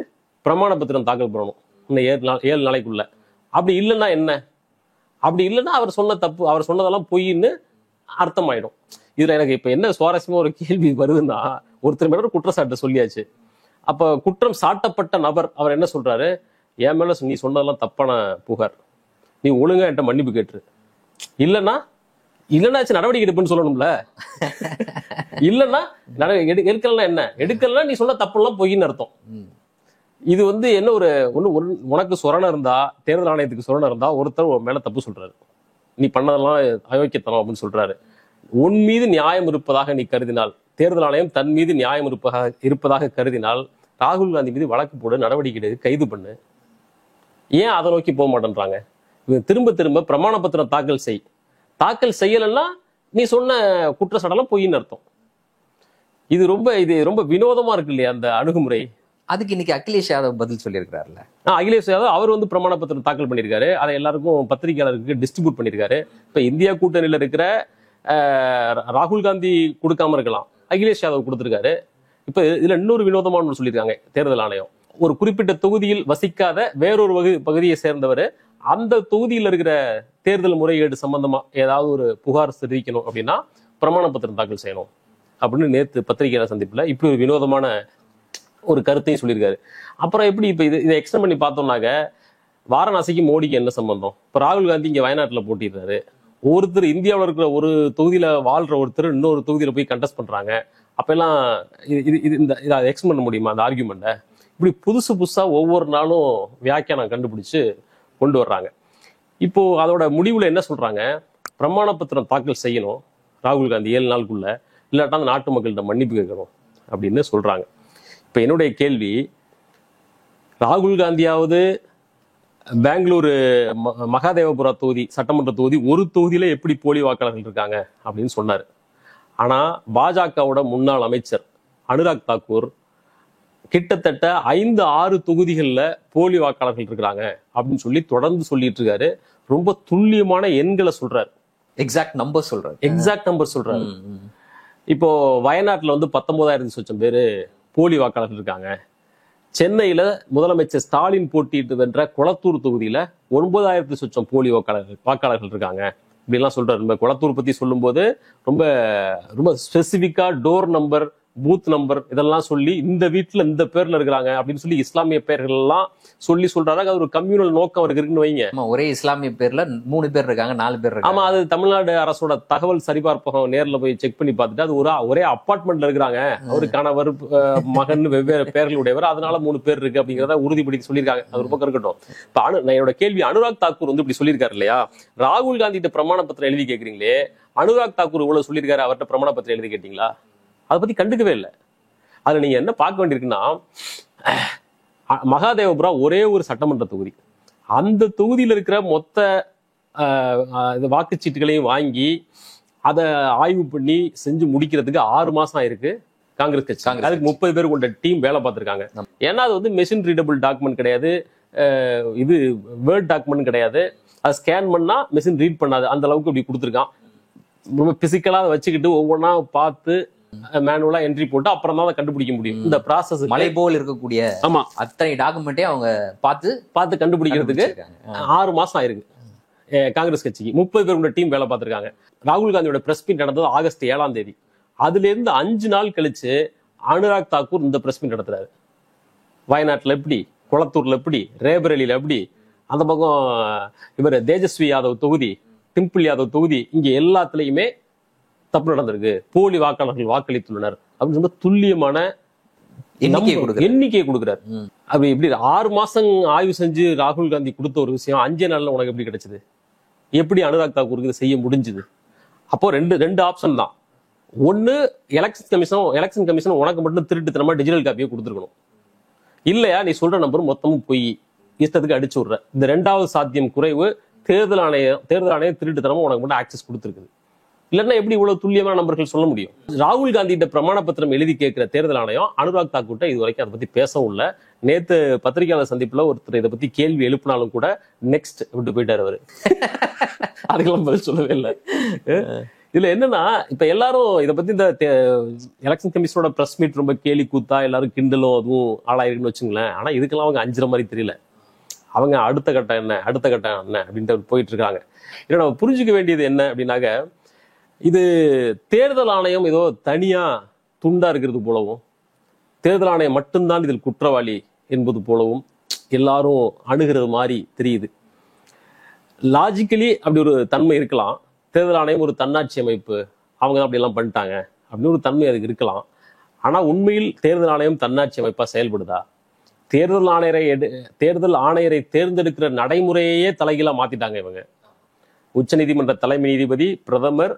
பிரமாண பத்திரம் தாக்கல் பண்ணணும் இன்னும் 7 நாளைக்குள்ள. அப்படி இல்லைன்னா என்ன? அப்படி இல்லைன்னா அவர் சொன்னதெல்லாம் பொய்ன்னு அர்த்தமாயிடும். இதுல எனக்கு இப்ப என்ன சுவாரஸ்யமா ஒரு கேள்வி வருதுன்னா, ஒருத்தர் மேல ஒரு குற்றச்சாட்டு சொல்லியாச்சு. அப்ப குற்றம் சாட்டப்பட்ட நபர் அவர் என்ன சொல்றாரு? என் மேல நீ சொன்னதெல்லாம் தப்பான புகார், நீ ஒழுங்கா என்கிட்ட மன்னிப்பு கேட்டுரு, இல்லைன்னாச்சு நடவடிக்கை எடுப்புன்னு சொல்லணும்ல. இல்லைன்னா எடுக்கலாம், என்ன எடுக்கலாம், நீ சொன்ன தப்புலாம் பொய்ன்னு அர்த்தம். இது வந்து என்ன உனக்கு சொரணம் இருந்தா, தேர்தல் ஆணையத்துக்கு சொரணம் இருந்தா ஒருத்தர் மேல தப்பு சொல்றாரு, நீ பண்ணதெல்லாம் அயோக்கியத்தனம் அப்படின்னு சொல்றாரு. உன் மீது நியாயம் இருப்பதாக நீ கருதினால், தேர்தல் ஆணையம் தன் மீது நியாயம் இருப்பதாக கருதினால் ராகுல் காந்தி மீது வழக்கு போடு, நடவடிக்கை எடு, கைது பண்ணு. ஏன் அதை நோக்கி போக மாட்டேன்றாங்க? திரும்ப பிரமாண பத்திரம் தாக்கல் செய்யலன்னா நீ சொன்ன குற்றச்சாட்டெல்லாம் பொய்ன்னு அர்த்தம். இது ரொம்ப வினோதமா இருக்கு இல்லையா அந்த அணுகுமுறை? அதுக்கு இன்னைக்கு அகிலேஷ் யாதவ் பதில் சொல்லியிருக்கிறாருல்ல. அகிலேஷ் யாதவ் அவர் வந்து பிரமாண பத்திரம் தாக்கல் பண்ணியிருக்காரு. அதை எல்லாருக்கும் பத்திரிகையாளருக்கு டிஸ்ட்ரிபியூட் பண்ணியிருக்காரு. இப்ப இந்தியா கூட்டணியில இருக்கிற ராகுல் காந்தி கொடுக்காம இருக்கலாம், அகிலேஷ் யாதவ் கொடுத்திருக்காரு. இப்ப இதுல இன்னொரு வினோதமான சொல்லியிருக்காங்க. தேர்தல் ஆணையம் ஒரு குறிப்பிட்ட தொகுதியில் வசிக்காத வேறொரு பகுதியை சேர்ந்தவர் அந்த தொகுதியில் இருக்கிற தேர்தல் முறைகேடு சம்பந்தமா ஏதாவது ஒரு புகார் தெரிவிக்கணும் அப்படின்னா பிரமாண பத்திரம் தாக்கல் செய்யணும் அப்படின்னு நேற்று பத்திரிகையாளர் சந்திப்புல இப்படி ஒரு வினோதமான ஒரு கருத்தையும் சொல்லியிருக்காரு. அப்புறம் எப்படி இப்ப இதை எக்ஸ்டெண்ட் பண்ணி பார்த்தோம்னாக்க, வாரணாசிக்கு மோடிக்கு என்ன சம்பந்தம்? இப்ப ராகுல் காந்தி இங்க வயநாட்டுல போட்டிடுறாரு. ஒருத்தர் இந்தியாவில் இருக்கிற ஒரு தொகுதியில வாழ்ற ஒருத்தர் இன்னொரு தொகுதியில போய் கண்டெஸ்ட் பண்றாங்க. அப்ப எல்லாம் இதை எக்ஸ்டெண்ட் பண்ண முடியுமா அந்த ஆர்கியூமெண்ட்டை? இப்படி புதுசா ஒவ்வொரு நாளும் வியாக்கியானம் கண்டுபிடிச்சு கொண்டு வர்றாங்க. இப்போ அதோட முடிவுல என்ன சொல்றாங்க? பிரமாண பத்திரம் தாக்கல் செய்யணும் ராகுல் காந்தி 7 நாளுக்குள்ள, இல்லாட்டா அந்த நாட்டு மக்கள்கிட்ட மன்னிப்பு கேட்கணும் அப்படின்னு சொல்றாங்க. இப்ப என்னுடைய கேள்வி, ராகுல் காந்தியாவது பெங்களூரு மகாதேவபுரா தொகுதி சட்டமன்ற தொகுதி ஒரு தொகுதியில எப்படி போலி வாக்காளர்கள் இருக்காங்க அப்படின்னு சொன்னாரு. ஆனா பாஜகவோட முன்னாள் அமைச்சர் அனுராக் தாக்கூர் கிட்டத்தட்ட 5-6 தொகுதிகளில் போலி வாக்காளர்கள் இருக்கிறாங்க அப்படின்னு சொல்லி தொடர்ந்து சொல்லிட்டு இருக்காரு. ரொம்ப துல்லியமான எண்களை சொல்றாரு, எக்ஸாக்ட் நம்பர் சொல்றாரு. இப்போ வயநாட்டுல வந்து 19,000 சொச்சம் பேரு போலி வாக்காளர்கள் இருக்காங்க. சென்னையில முதலமைச்சர் ஸ்டாலின் போட்டியிட்டு வென்ற கொளத்தூர் தொகுதியில 9,000 சொச்சம் போலி வாக்காளர்கள் இருக்காங்க இப்படிலாம் சொல்றாரு. நம்ம கொளத்தூர் பத்தி சொல்லும் போது ரொம்ப ரொம்ப ஸ்பெசிபிக்கா டோர் நம்பர், பூத் நம்பர் இதெல்லாம் சொல்லி இந்த வீட்டுல இந்த பேர்ல இருக்கிறாங்க அப்படின்னு சொல்லி இஸ்லாமிய பெயர்கள் எல்லாம் சொல்றாரு. அது ஒரு கம்யூனல் நோக்கம் அவருக்கு இருக்குன்னு வைங்க. ஒரே இஸ்லாமிய பேர்ல 3 பேர் இருக்காங்க, 4 பேர் இருக்காங்க. ஆமா, அது தமிழ்நாடு அரசோட தகவல் சரிபார்ப்பகம் நேர்ல போய் செக் பண்ணி பார்த்துட்டு அது ஒரே அப்பார்ட்மெண்ட்ல இருக்கிறாங்க, அவரு கணவர் மகன் வெவ்வேறு பெயர்களுடையவர், அதனால 3 பேர் இருக்கு அப்படிங்கிறத உறுதிப்படுத்தி சொல்லியிருக்காங்க. அது ஒரு பக்கம் இருக்கட்டும். இப்ப என்னோட கேள்வி, அனுராக் தாக்கூர் வந்து இப்படி சொல்லியிருக்காரு இல்லையா, ராகுல் காந்தி கிட்ட பிரமாண பத்திரம் எழுதி கேட்கறீங்களே, அனுராக் தாக்கூர் இவ்வளவு சொல்லியிருக்காரு, அவர்கிட்ட பிரமாண பத்திரம் எழுதி கேட்டீங்களா? அதை பத்தி கண்டுக்கவே இல்லை. அதுல நீங்க என்ன பார்க்க வேண்டியிருக்குன்னா, மகாதேவபுரா ஒரே ஒரு சட்டமன்ற தொகுதி, அந்த தொகுதியில் இருக்கிற மொத்த வாக்குச்சீட்டுகளையும் வாங்கி அதை ஆய்வு பண்ணி செஞ்சு முடிக்கிறதுக்கு 6 மாசம் ஆயிருக்கு காங்கிரஸ் கட்சி. அதுக்கு 30 பேர் கொண்ட டீம் வேலை பார்த்திருக்காங்க. ஏன்னா அது வந்து மெஷின் ரீடபிள் டாக்குமெண்ட் கிடையாது, இது வேர்ட் டாக்குமெண்ட் கிடையாது, அதை ஸ்கேன் பண்ணா மெஷின் ரீட் பண்ணாது, அந்த அளவுக்கு இப்படி கொடுத்துருக்கான். ரொம்ப பிசிக்கலா வச்சுக்கிட்டு ஒவ்வொன்றா பார்த்து மேனுவலா என்ட்ரி போட்டு அப்புறம் தான் கண்டுபிடிக்க முடியும். இந்த ப்ராசஸ் மலை போல் இருக்கக்கூடிய ஆமா அத்தனை டாக்குமெண்ட்டே அவங்க பார்த்து கண்டுபிடிக்கிறதுக்கு 6 மாசம் ஆயிருக்கு காங்கிரஸ் கட்சிக்கு. 30 பேர் டீம் வேலை பார்த்திருக்காங்க. ராகுல் காந்தியோட பிரஸ் மீட் நடந்தது ஆகஸ்ட் 7ஆம் தேதி. அதுல இருந்து 5 நாள் கழிச்சு அனுராக் தாக்கூர் இந்த பிரஸ் மீட் நடத்துறாரு. வயநாட்டுல எப்படி, குளத்தூர்ல எப்படி, ரேபரேலியில எப்படி, அந்த பக்கம் இவர் தேஜஸ்வி யாதவ் தொகுதி, டிம்பிள் யாதவ் தொகுதி, இங்க எல்லாத்துலயுமே தப்பு நடந்திருக்கு, போலி வாக்காளர்கள் வாக்களித்துள்ளனர் அப்படின்னு ரொம்ப துல்லியமான எண்ணிக்கையை கொடுக்கிறார். அப்படி இப்படி 6 மாசம் ஆய்வு செஞ்சு ராகுல் காந்தி கொடுத்த ஒரு விஷயம் 5 நாள்ல உனக்கு எப்படி கிடைச்சது? எப்படி அனுராக் தாக்கூருக்கு செய்ய முடிஞ்சது? அப்போ ரெண்டு ஆப்ஷன் தான். ஒன்னு எலெக்ஷன் கமிஷன் உனக்கு மட்டும் திருட்டுத்தனமா டிஜிட்டல் காப்பியை கொடுத்துருக்கணும். இல்லையா நீ சொல்ற நம்பர் மொத்தமும் போய் இஷ்டத்துக்கு அடிச்சு விடுற. இந்த 2வது சாத்தியம் குறைவு. தேர்தல் ஆணையம் திருட்டுத்தனமா உனக்கு மட்டும் ஆக்சஸ் கொடுத்துருக்குது. இல்லைன்னா எப்படி இவ்வளவு துல்லியமான நம்பர்கள் சொல்ல முடியும்? ராகுல் காந்தி பிரமாண பத்திரம் எழுதி கேட்கிற தேர்தல் ஆணையம் அனுராக் தாக்கூர்ட்ட இது வரைக்கும் அதை பத்தி பேசவும் இல்லை. நேத்து பத்திரிகையாளர் சந்திப்புல ஒருத்தர் இதை பத்தி கேள்வி எழுப்பினாலும் கூட நெக்ஸ்ட் விட்டு போயிட்டாரு அவரு. அதுக்கெல்லாம் பதில் சொல்லவே இல்லை. இதுல என்னன்னா, இப்ப எல்லாரும் இதை பத்தி இந்த எலெக்ஷன் கமிஷனோட பிரஸ் மீட் ரொம்ப கேலி கூத்தா எல்லாரும் கிண்டலும் அதுவும் ஆளாயிருக்குன்னு வச்சுங்களேன். ஆனா இதுக்கெல்லாம் அவங்க அஞ்சுற மாதிரி தெரியல. அவங்க அடுத்த கட்டம் என்ன அப்படின்ட்டு போயிட்டு இருக்காங்க. ஏன்னா நம்ம புரிஞ்சுக்க வேண்டியது என்ன அப்படின்னாக்க, இது தேர்தல் ஆணையம் ஏதோ தனியா துண்டா இருக்கிறது போலவும், தேர்தல் ஆணையம் மட்டும்தான் இதில் குற்றவாளி என்பது போலவும் எல்லாரும் அணுகிறது மாதிரி தெரியுது. லாஜிக்கலி அப்படி ஒரு தன்மை இருக்கலாம். தேர்தல் ஆணையம் ஒரு தன்னாட்சி அமைப்பு, அவங்க அப்படி எல்லாம் பண்ணிட்டாங்க அப்படின்னு ஒரு தன்மை அதுக்கு இருக்கலாம். ஆனா உண்மையில் தேர்தல் ஆணையம் தன்னாட்சி அமைப்பா செயல்படுதா? தேர்தல் ஆணையரை தேர்ந்தெடுக்கிற நடைமுறையே தலைகீழா மாத்திட்டாங்க இவங்க. உச்சநீதிமன்ற தலைமை நீதிபதி, பிரதமர்,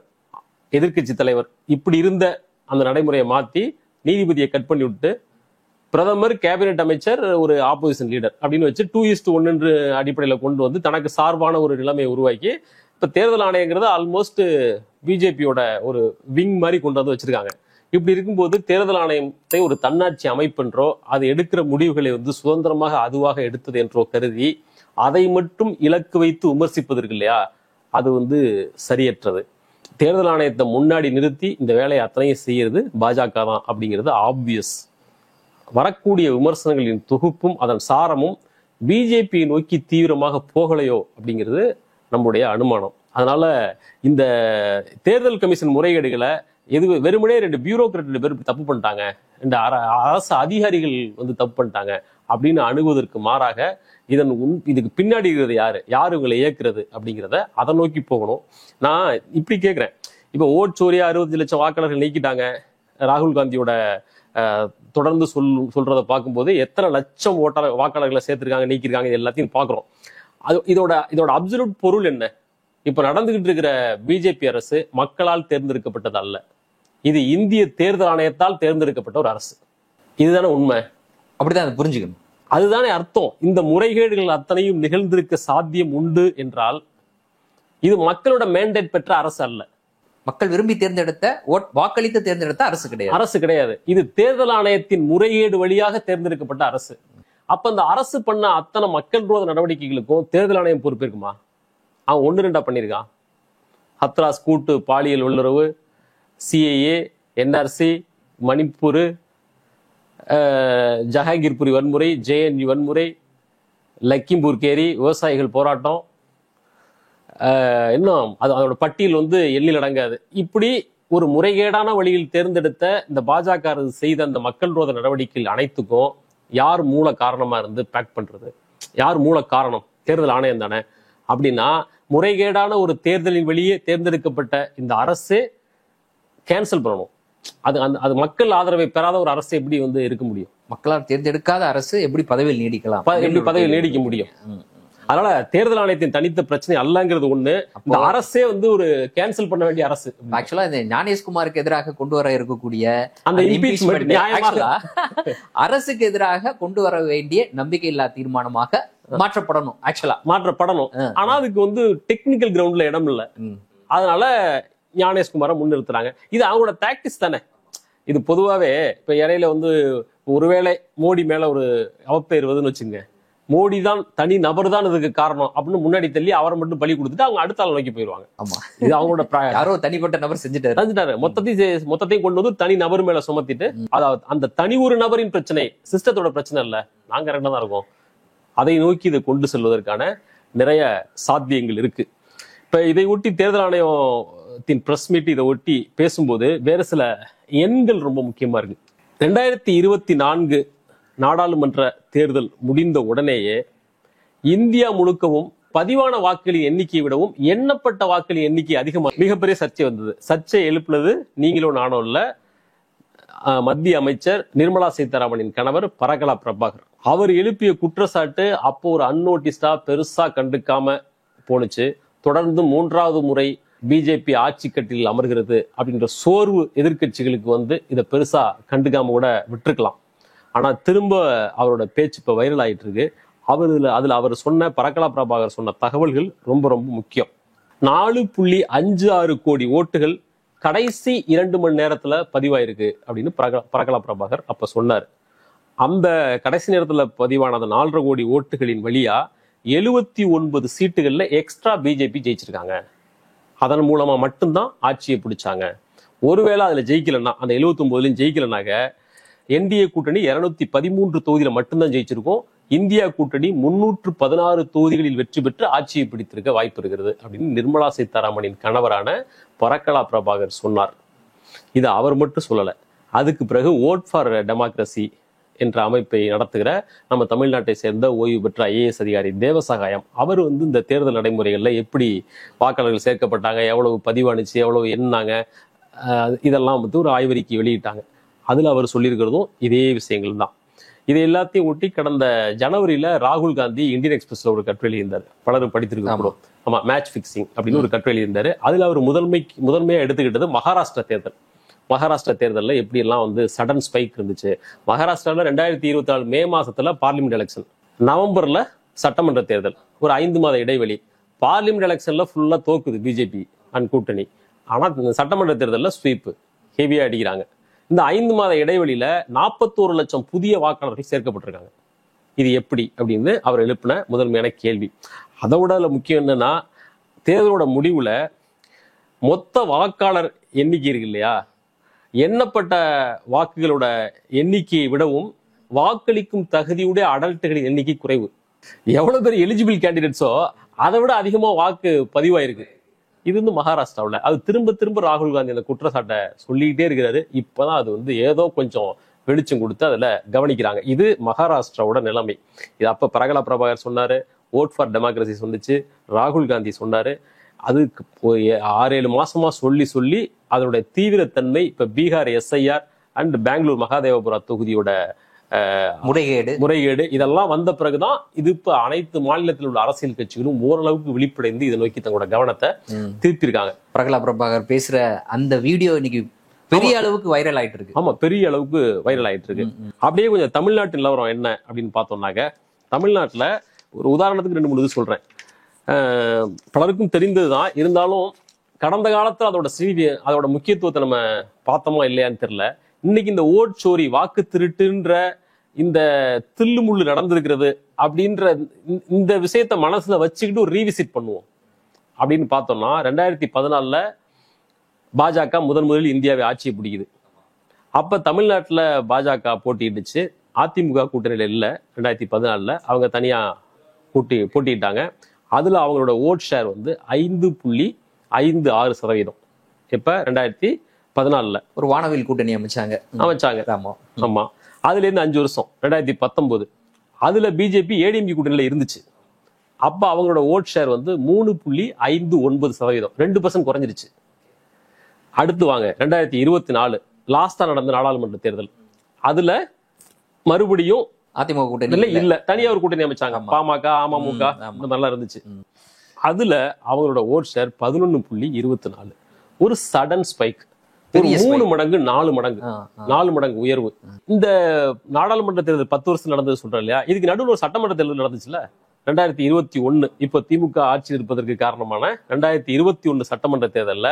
எதிர்க்கட்சி தலைவர் இப்படி இருந்த அந்த நடைமுறையை மாத்தி நீதிபதியை கட் பண்ணி விட்டு பிரதமர், கேபினெட் அமைச்சர், ஒரு ஆப்போசிஷன் லீடர் அப்படின்னு வச்சு 2:1 என்று அடிப்படையில் கொண்டு வந்து தனக்கு சார்பான ஒரு நிலைமையை உருவாக்கி இப்ப தேர்தல் ஆணையங்கிறது ஆல்மோஸ்ட் பிஜேபியோட ஒரு விங் மாதிரி கொண்டு வந்து வச்சிருக்காங்க. இப்படி இருக்கும்போது தேர்தல் ஆணையத்தை ஒரு தன்னாட்சி அமைப்பென்றோ அது எடுக்கிற முடிவுகளை சுதந்திரமாக அதுவாக எடுத்தது என்றோ கருதி அதை மட்டும் இலக்கு வைத்து விமர்சிப்பதற்கு இல்லையா, அது சரியற்றது. தேர்தல் ஆணையத்தை முன்னாடி நிறுத்தி இந்த வேலையை அத்தனையும் செய்யறது பாஜக தான் அப்படிங்கிறது ஆப்வியஸ். வரக்கூடிய விமர்சனங்களின் தொகுப்பும் அதன் சாரமும் பிஜேபியை நோக்கி தீவிரமாக போகலையோ அப்படிங்கிறது நம்முடைய அனுமானம். அதனால இந்த தேர்தல் கமிஷன் முறைகேடுகளை வெறுமனே 2 பியூரோக்ராட் 2 பேர் தப்பு பண்ணிட்டாங்க, 2 அரசு அதிகாரிகள் தப்பு பண்ணிட்டாங்க அப்படின்னு அணுகுவதற்கு மாறாக இதுக்கு பின்னாடி இருக்கிறது யாரு இவங்களை இயக்குறது அப்படிங்கிறத அதை நோக்கி போகணும். நான் இப்படி கேட்கிறேன், இப்ப ஓட் சோரியா 65 லட்சம் வாக்காளர்கள் நீக்கிட்டாங்க. ராகுல் காந்தியோட தொடர்ந்து சொல்றதை பார்க்கும்போது எத்தனை லட்சம் வாக்காளர்களை சேர்த்திருக்காங்க, நீக்கிருக்காங்க, இது எல்லாத்தையும் பாக்குறோம். இதோட அப்சல்யூட் பொருள் என்ன? இப்ப நடந்துகிட்டு இருக்கிற பிஜேபி அரசு மக்களால் தேர்ந்தெடுக்கப்பட்டது அல்ல, இது இந்திய தேர்தல் ஆணையத்தால் தேர்ந்தெடுக்கப்பட்ட ஒரு அரசு. இதுதானே உண்மை. அப்படிதான் அதை புரிஞ்சுக்கணும். அதுதானே அர்த்தம். இந்த முறைகேடுகள் அத்தனையும் நிகழ்ந்திருக்க சாத்தியம் உண்டு என்றால் இது மக்களோட மேண்டேட் பெற்ற அரசு அல்ல. மக்கள் விரும்பி தேர்ந்தெடுத்த, வாக்களித்து தேர்ந்தெடுத்த அரசு கிடையாது. இது தேர்தல் ஆணையத்தின் முறைகேடு வழியாக தேர்ந்தெடுக்கப்பட்ட அரசு. அப்ப அந்த அரசு பண்ண அத்தனை மக்கள் விரோத நடவடிக்கைகளுக்கும் தேர்தல் ஆணையம் பொறுப்பேற்குமா? அவன் 1-2 பண்ணிருக்கான். ஹத்ராஸ் கூட்டு பாலியல் வல்லுறவு, சிஏஏ, என்ஆர்சி, மணிப்பூர், ஜஹாங்கீர்புரி வன்முறை, ஜேஎன்யூ வன்முறை, லக்கிம்பூர் கேரி, விவசாயிகள் போராட்டம், இன்னும் அதோட பட்டியல் எண்ணில் அடங்காது. இப்படி ஒரு முறைகேடான வழியில் தேர்ந்தெடுத்த இந்த பாஜக செய்த அந்த மக்கள் விரோத நடவடிக்கைகள் அனைத்துக்கும் யார் மூல காரணமா இருந்து பேக் பண்றது? யார் மூல காரணம்? தேர்தல் ஆணையம் தானே. அப்படின்னா முறைகேடான ஒரு தேர்தலின் வெளியே தேர்ந்தெடுக்கப்பட்ட இந்த அரசு கேன்சல் பண்ணணும். அது மக்கள் ஆதரவை பெறாத ஒரு அரசு எப்படி இருக்க முடியும்? மக்களால் தேர்ந்தெடுக்காத அரசு எப்படி பதவியில் நீடிக்கலாம்? எப்படி பதவியில் நீடிக்க முடியும்? அதனால தேர்தல் ஆணையத்தின் தனித்த பிரச்சனை அல்லங்கிறது ஒண்ணு. இந்த அரசே ஒரு கேன்சல் பண்ண வேண்டிய அரசு. ஆக்சுவலா இந்த ஞானேஷ்குமாருக்கு எதிராக கொண்டு வர இருக்கக்கூடிய அந்த இம்பீச்மென்ட் அரசுக்கு எதிராக கொண்டு வர வேண்டிய நம்பிக்கையில்லா தீர்மானமாக மாற்றப்படணும். மாற்றப்படணும். ஆனா அதுக்கு டெக்னிக்கல் கிரவுண்ட்ல இடம் இல்ல. அதனால ஞானேஷ்குமாரை முன்னிறுத்துறாங்க. இது அவங்களோட டாக்டிக்ஸ் தானே. இது பொதுவாவே இப்ப இடையில ஒருவேளை மோடி மேல ஒரு அவப்பெயர் வருதுன்னு வச்சுங்க, மோடி தான் தனி நபர் தான் இதுக்கு காரணம் அப்படின்னு முன்னாடி தள்ளி அவரை மட்டும் பலி கொடுத்துட்டு அவங்க அடுத்த ஆள் நோக்கி போயிடுவாங்க. ஆமா, இது அவங்களோட யாரோ தனிப்பட்ட நபர் செஞ்சுட்டாரு. மொத்தத்தையும் கொண்டு தனி நபர் மேல சுமத்திட்டு, அதாவது அந்த தனி ஒரு நபரின் பிரச்சனை சிஸ்டத்தோட பிரச்சனை இல்ல, நாங்க கரெக்டா தான் இருக்கோம். அதை நோக்கி இதை கொண்டு செல்வதற்கான நிறைய சாத்தியங்கள் இருக்கு. இப்ப இதை ஒட்டி தேர்தல் ஆணையம் பிரஸ் மீட் இதை ஒட்டி பேசும்போது வேற சில எண்கள் ரொம்ப முக்கியமா இருக்கு. 2024 நாடாளுமன்ற தேர்தல் முடிந்த உடனேயே இந்தியா முழுக்கவும் பதிவான வாக்குகளின் எண்ணிக்கையை விடவும் எண்ணப்பட்ட வாக்குகளின் எண்ணிக்கை அதிகமாக மிகப்பெரிய சர்ச்சை வந்தது. சர்ச்சை எழுப்புனது நீங்களும் நானும் இல்ல, மத்திய அமைச்சர் நிர்மலா சீதாராமனின் கணவர் பரகலா பிரபாகர். அவர் எழுப்பிய குற்றச்சாட்டு அப்போ ஒரு அன்நோட்டிஸ்டா பெருசா கண்டுக்காம போனுச்சு. தொடர்ந்து 3வது முறை பிஜேபி ஆட்சி கட்டில் அமர்கிறது அப்படின்ற சோர்வு எதிர்கட்சிகளுக்கு வந்து இதை பெருசா கண்டுக்காம கூட விட்டுருக்கலாம். ஆனா திரும்ப அவரோட பேச்சு இப்ப வைரல் ஆயிட்டு இருக்கு. அதுல அவர் சொன்ன பரகலா பிரபாகர் சொன்ன தகவல்கள் ரொம்ப ரொம்ப முக்கியம். 4.56 கோடி ஓட்டுகள் கடைசி 2 மணி நேரத்துல பதிவாயிருக்கு அப்படின்னு பரகலா பிரபாகர் அப்ப சொன்னார். அந்த கடைசி நேரத்துல பதிவான அந்த 4.5 கோடி ஓட்டுகளின் வழியா 79 சீட்டுகள்ல எக்ஸ்ட்ரா பிஜேபி ஜெயிச்சிருக்காங்க. அதன் மூலமா மட்டும்தான் ஆட்சியை பிடிச்சாங்க. ஒருவேளை அதுல ஜெயிக்கலன்னா, அந்த 79லயும் ஜெயிக்கலனாக என்டிஏ கூட்டணி 213 தொகுதியில மட்டும்தான் ஜெயிச்சிருக்கும். இந்தியா கூட்டணி 316 தொகுதிகளில் வெற்றி பெற்று ஆட்சியை பிடித்திருக்க வாய்ப்பு இருக்கிறது அப்படின்னு நிர்மலா சீதாராமனின் கணவரான பரகலா பிரபாகர் சொன்னார். இதை அவர் மட்டும் சொல்லல. அதுக்கு பிறகு ஓட் ஃபார் டெமோக்ரஸி என்ற அமைப்பை நடத்துகிற நம்ம தமிழ்நாட்டை சேர்ந்த ஓய்வு பெற்ற ஐஏஎஸ் அதிகாரி தேவசகாயம் அவர் வந்து இந்த தேர்தல் நடைமுறைகள்ல எப்படி வாக்காளர்கள் சேர்க்கப்பட்டாங்க, எவ்வளவு பதிவானுச்சு, எவ்வளவு எண்ணாங்க, இதெல்லாம் வந்து ஒரு ஆய்வறிக்கை வெளியிட்டாங்க. அதுல அவர் சொல்லியிருக்கிறதும் இதே விஷயங்கள் தான். இதை எல்லாத்தையும் ஒட்டி கடந்த ஜனவரியில ராகுல் காந்தி இந்தியன் எக்ஸ்பிரஸ்ல ஒரு கட்டுரை எழுதியிருந்தாரு. பலரும் படித்திருக்கிறோம். ஆமா, மேட்ச் பிக்சிங் அப்படின்னு ஒரு கட்டுரை எழுதியிருந்தாரு. அதுல அவர் முதன்மையா எடுத்துக்கிட்டது மகாராஷ்டிரா தேர்தல். மகாராஷ்டிரா தேர்தலில் எப்படி எல்லாம் வந்து சடன் ஸ்பைக் இருந்துச்சு. மகாராஷ்டிரால 2024 மே மாசத்துல பார்லிமெண்ட் எலெக்ஷன், நவம்பர்ல சட்டமன்ற தேர்தல், ஒரு 5 மாத இடைவெளி. பார்லிமெண்ட் எலெக்ஷன்ல ஃபுல்லா தோக்குது பிஜேபி அண்ட் கூட்டணி. ஆனா சட்டமன்ற தேர்தலில் ஸ்வீப் ஹெவியா அடிக்கிறாங்க. இந்த 5 மாத இடைவெளியில 41 லட்சம் புதிய வாக்காளர்கள் சேர்க்கப்பட்டிருக்காங்க. இது எப்படி அப்படின்னு அவர் எழுப்பின முதன்மையான கேள்வி. அதை விட முக்கியம் என்னன்னா, தேர்தலோட முடிவுல மொத்த வாக்காளர் எண்ணிக்கை இருக்கு இல்லையா, எண்ணப்பட்ட வாக்குகளோட எண்ணிக்கையை விடவும் வாக்களிக்கும் தகுதியுடைய அடல்ட்டுகளின் எண்ணிக்கை குறைவு. எவ்வளவு பேர் எலிஜிபிள் கேண்டிடேட்ஸோ அதை விட அதிகமா வாக்கு பதிவாயிருக்கு. இது வந்து மகாராஷ்டிராவில். அது திரும்ப ராகுல் காந்தி அந்த குற்றச்சாட்டை சொல்லிக்கிட்டே இருக்கிறாரு. இப்பதான் அது வந்து ஏதோ கொஞ்சம் வெளிச்சம் கொடுத்து அதுல கவனிக்கிறாங்க. இது மகாராஷ்டிராவோட நிலைமை. இது அப்ப பரகலா பிரபாகர் சொன்னாரு, ஓட் ஃபார் டெமோக்ரஸி சொன்னிச்சு, ராகுல் காந்தி சொன்னாரு. அதுக்கு 6-7 மாசமா சொல்லி அதனுடைய தீவிரத்தன்மை இப்ப பீகார் எஸ்ஐஆர் அண்ட் பெங்களூர் மகாதேவபுரா தொகுதியோட முறைகேடு இதெல்லாம் வந்த பிறகுதான் இது இப்ப அனைத்து மாநிலத்தில் உள்ள அரசியல் கட்சிகளும் ஓரளவுக்கு விழிப்படைந்து இதை நோக்கி தங்களோட கவனத்தை திருப்பியிருக்காங்க. பரகலா பிரபாகர் பேசுற அந்த வீடியோ இன்னைக்கு பெரிய அளவுக்கு வைரல் ஆயிட்டு இருக்கு. ஆமா, பெரிய அளவுக்கு வைரல் ஆயிட்டு இருக்கு. அப்படியே கொஞ்சம் தமிழ்நாட்டு நிலவரம் என்ன அப்படின்னு பார்த்தோம்னாக்க, தமிழ்நாட்டுல ஒரு உதாரணத்துக்கு 2-3 இது சொல்றேன். பலருக்கும் தெரிந்ததுதான், இருந்தாலும் கடந்த காலத்துல அதோட முக்கியத்துவத்தை நம்ம பார்த்தோமா இல்லையான்னு தெரியல. இன்னைக்கு இந்த ஓட் சோரி, வாக்கு திருட்டுன்ற இந்த தில்லுமுள்ளு நடந்திருக்கிறது அப்படின்ற இந்த விஷயத்த மனசுல வச்சுக்கிட்டு ஒரு ரீவிசிட் பண்ணுவோம் அப்படின்னு பார்த்தோம்னா, 2014 பாஜக முதலில் இந்தியாவை ஆட்சியை பிடிக்குது. அப்ப தமிழ்நாட்டுல பாஜக போட்டியிடுச்சு. அதிமுக கூட்டணியில இல்ல. 2014 அவங்க தனியா போட்டியிட்டாங்க. அதுல அவங்களோட ஓட் ஷேர் வந்து 5.56%. இப்ப 2014 ஒரு வானவில் கூட்டணி அமைச்சாங்க. ஆமா, அதுல இருந்து 5 வருஷம் 2019 அதுல பிஜேபி ஏடிஎம்கே கூட்டணியில இருந்துச்சு. அப்ப அவங்களோட ஓட் ஷேர் வந்து 3.59%, 2% குறைஞ்சிருச்சு. அடுத்து வாங்க 2024 லாஸ்டா நடந்த நாடாளுமன்ற தேர்தல். அதுல மறுபடியும் அதிமுக கூட்டணி இல்ல, தனியா ஒரு கூட்டணி அமைச்சாங்க. பாமக, அமமுக இந்த மாதிரிலாம் இருந்துச்சு. அதுல அவங்களோட ஓட் ஷேர் 11.24, ஒரு சடன் ஸ்பைக். 3 மடங்கு 4 மடங்கு உயர்வு. இந்த நாடாளுமன்ற தேர்தல் 10 வருஷம் நடந்தது சொல்றேன் இல்லையா, இதுக்கு நடுவில் ஒரு சட்டமன்ற தேர்தல் நடந்துச்சுல 2021. இப்ப திமுக ஆட்சியில் இருப்பதற்கு காரணமான 2021 சட்டமன்ற தேர்தல்ல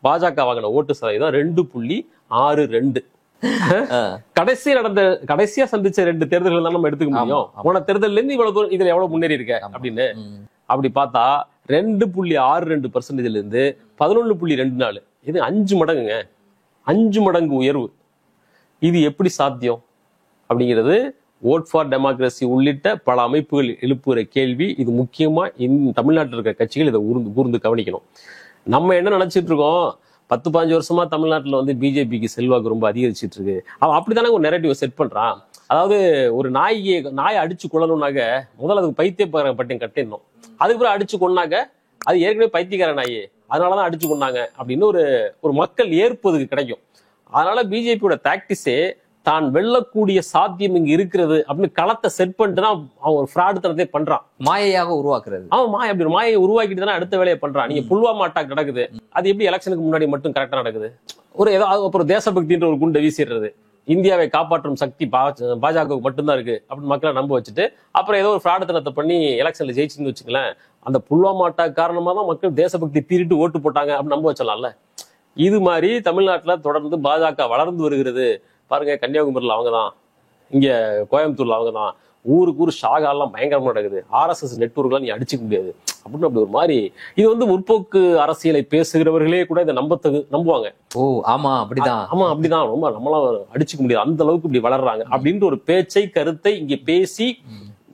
பாஜக வாங்கின ஓட்டு சதவீதம் 2.62. கடைசியா சந்திச்ச 2 தேர்தல்கள் தான் நம்ம எடுத்துக்க முடியும். போன தேர்தல்ல இருந்து இவ்வளவு தூரம் இதுல எவ்வளவு முன்னேறி இருக்க அப்படின்னு அப்படி பார்த்தா 2.62% இருந்து 11.24, இது 5 மடங்குங்க. 5 மடங்கு உயர்வு. இது எப்படி சாத்தியம் அப்படிங்கிறது ஓட் ஃபார் டெமோக்ரஸி உள்ளிட்ட பல அமைப்புகள் எழுப்புகிற கேள்வி. இது முக்கியமா தமிழ்நாட்டில் இருக்கிற கட்சிகள் இதை கூர்ந்து கவனிக்கணும். நம்ம என்ன நினைச்சிட்டு இருக்கோம், 10-15 வருஷமா தமிழ்நாட்டுல வந்து பிஜேபிக்கு செல்வாக்கு ரொம்ப அதிகரிச்சிட்டு இருக்கு. அவன் அப்படித்தானே ஒரு நெரேட்டிவ் செட் பண்றான். அதாவது ஒரு நாயை அடிச்சு கொள்ளணும்னாக்க முதல்ல அதுக்கு பைத்தியக்கார பட்டம் கட்டிடணும். அதுக்கப்புறம் அடிச்சு கொண்டாங்க அது ஏற்கனவே பைத்தியக்கார நாயே, அதனாலதான் அடிச்சு கொண்டாங்க அப்படின்னு ஒரு மக்கள் ஏற்பதுக்கு கிடைக்கும். அதனால பிஜேபியோட டாக்டிஸே தான் வெல்லக்கூடிய சாத்தியம் இங்க இருக்கிறது அப்படின்னு களத்தை செட் பண்ணிட்டு அவன் ஒரு ஃப்ராடு தனத்தை பண்றான், மாயையாக உருவாக்குறது. அவன் அப்படி மாயை உருவாக்கிட்டு தானே அடுத்த வேலையை பண்றான். நீங்க புல்வாமா அட்டாக் நடக்குது, அது எப்படி எலெக்ஷனுக்கு முன்னாடி மட்டும் கரெக்டா நடக்குது? ஏதாவது அப்புறம் தேசபக்தின்ற ஒரு குண்டை வீசிடுறது, இந்தியாவை காப்பாற்றும் சக்தி பாஜகவுக்கு மட்டும்தான் இருக்கு அப்படின்னு மக்களை நம்ப வச்சுட்டு அப்புறம் ஏதோ ஒரு ஃப்ராடுத்தனத்தை பண்ணி எலெக்ஷன்ல ஜெயிச்சுன்னு வச்சுக்கலாம். அந்த புல்வாமா அட்டாக் காரணமா தான் மக்கள் தேசபக்தி பீரிட்டு ஓட்டு போட்டாங்க அப்படின்னு நம்ப வச்சலாம்ல. இது மாதிரி தமிழ்நாட்டுல தொடர்ந்து பாஜக வளர்ந்து வருகிறது. பாருங்க, கன்னியாகுமரியில் அவங்கதான், இங்க கோயம்புத்தூர்ல அவங்கதான், ஊருக்கு ஊர் ஷாகாலாம் பயங்கரமா நடக்குது. RSS நெட்வொர்க்லாம் நீ அடிச்சுக்க முடியாது அப்படின்னு அப்படி ஒரு மாதிரி. இது வந்து முற்போக்கு அரசியலை பேசுகிறவர்களே கூட இதை நம்புவாங்க. ஓ ஆமா அப்படிதான், ஆமா அப்படிதான், ரொம்ப நம்மளாம் அடிச்சுக்க முடியாது, அந்த அளவுக்கு இப்படி வளர்றாங்க அப்படின்ற ஒரு பேச்சை கருத்தை இங்க பேசி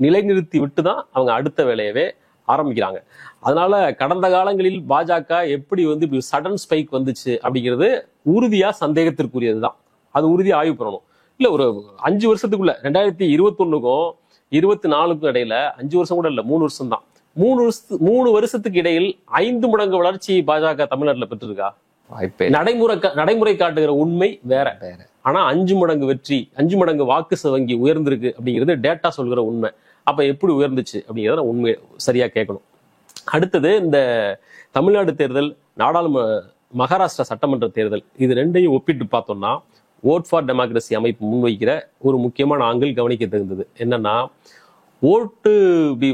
நிலைநிறுத்தி விட்டுதான் அவங்க அடுத்த வேலையவே ஆரம்பிக்கிறாங்க. அதனால கடந்த காலங்களில் பாஜக எப்படி வந்து இப்படி சடன் ஸ்பைக் வந்துச்சு அப்படிங்கிறது உறுதியா சந்தேகத்திற்குரியதுதான். அது உறுதியா ஆய்வு பண்ணணும். இல்ல ஒரு 5 வருஷத்துக்குள்ள 2021க்கும் 24க்கும் இடையில 5 வருஷம் கூட இல்ல, 3 வருஷம் தான். 3 வருஷத்துக்கு இடையில் 5 மடங்கு வளர்ச்சி பாஜக தமிழ்நாட்டுல பெற்றிருக்கா? நடைமுறை காட்டுகிற உண்மை வேற. ஆனா 5 மடங்கு வெற்றி, 5 மடங்கு வாக்கு வங்கி உயர்ந்திருக்கு அப்படிங்கிறது டேட்டா சொல்கிற உண்மை. அப்ப எப்படி உயர்ந்துச்சு அப்படிங்கிறத உண்மை சரியா கேட்கணும். அடுத்தது இந்த தமிழ்நாடு தேர்தல், மகாராஷ்டிரா சட்டமன்ற தேர்தல், இது ரெண்டையும் ஒப்பிட்டு பார்த்தோம்னா ஓட் ஃபார் டெமோக்ரஸி அமைப்பு முன்வைக்கிற ஒரு முக்கியமான ஆங்கிள் கவனிக்க தகுந்தது என்னன்னா, ஓட்டு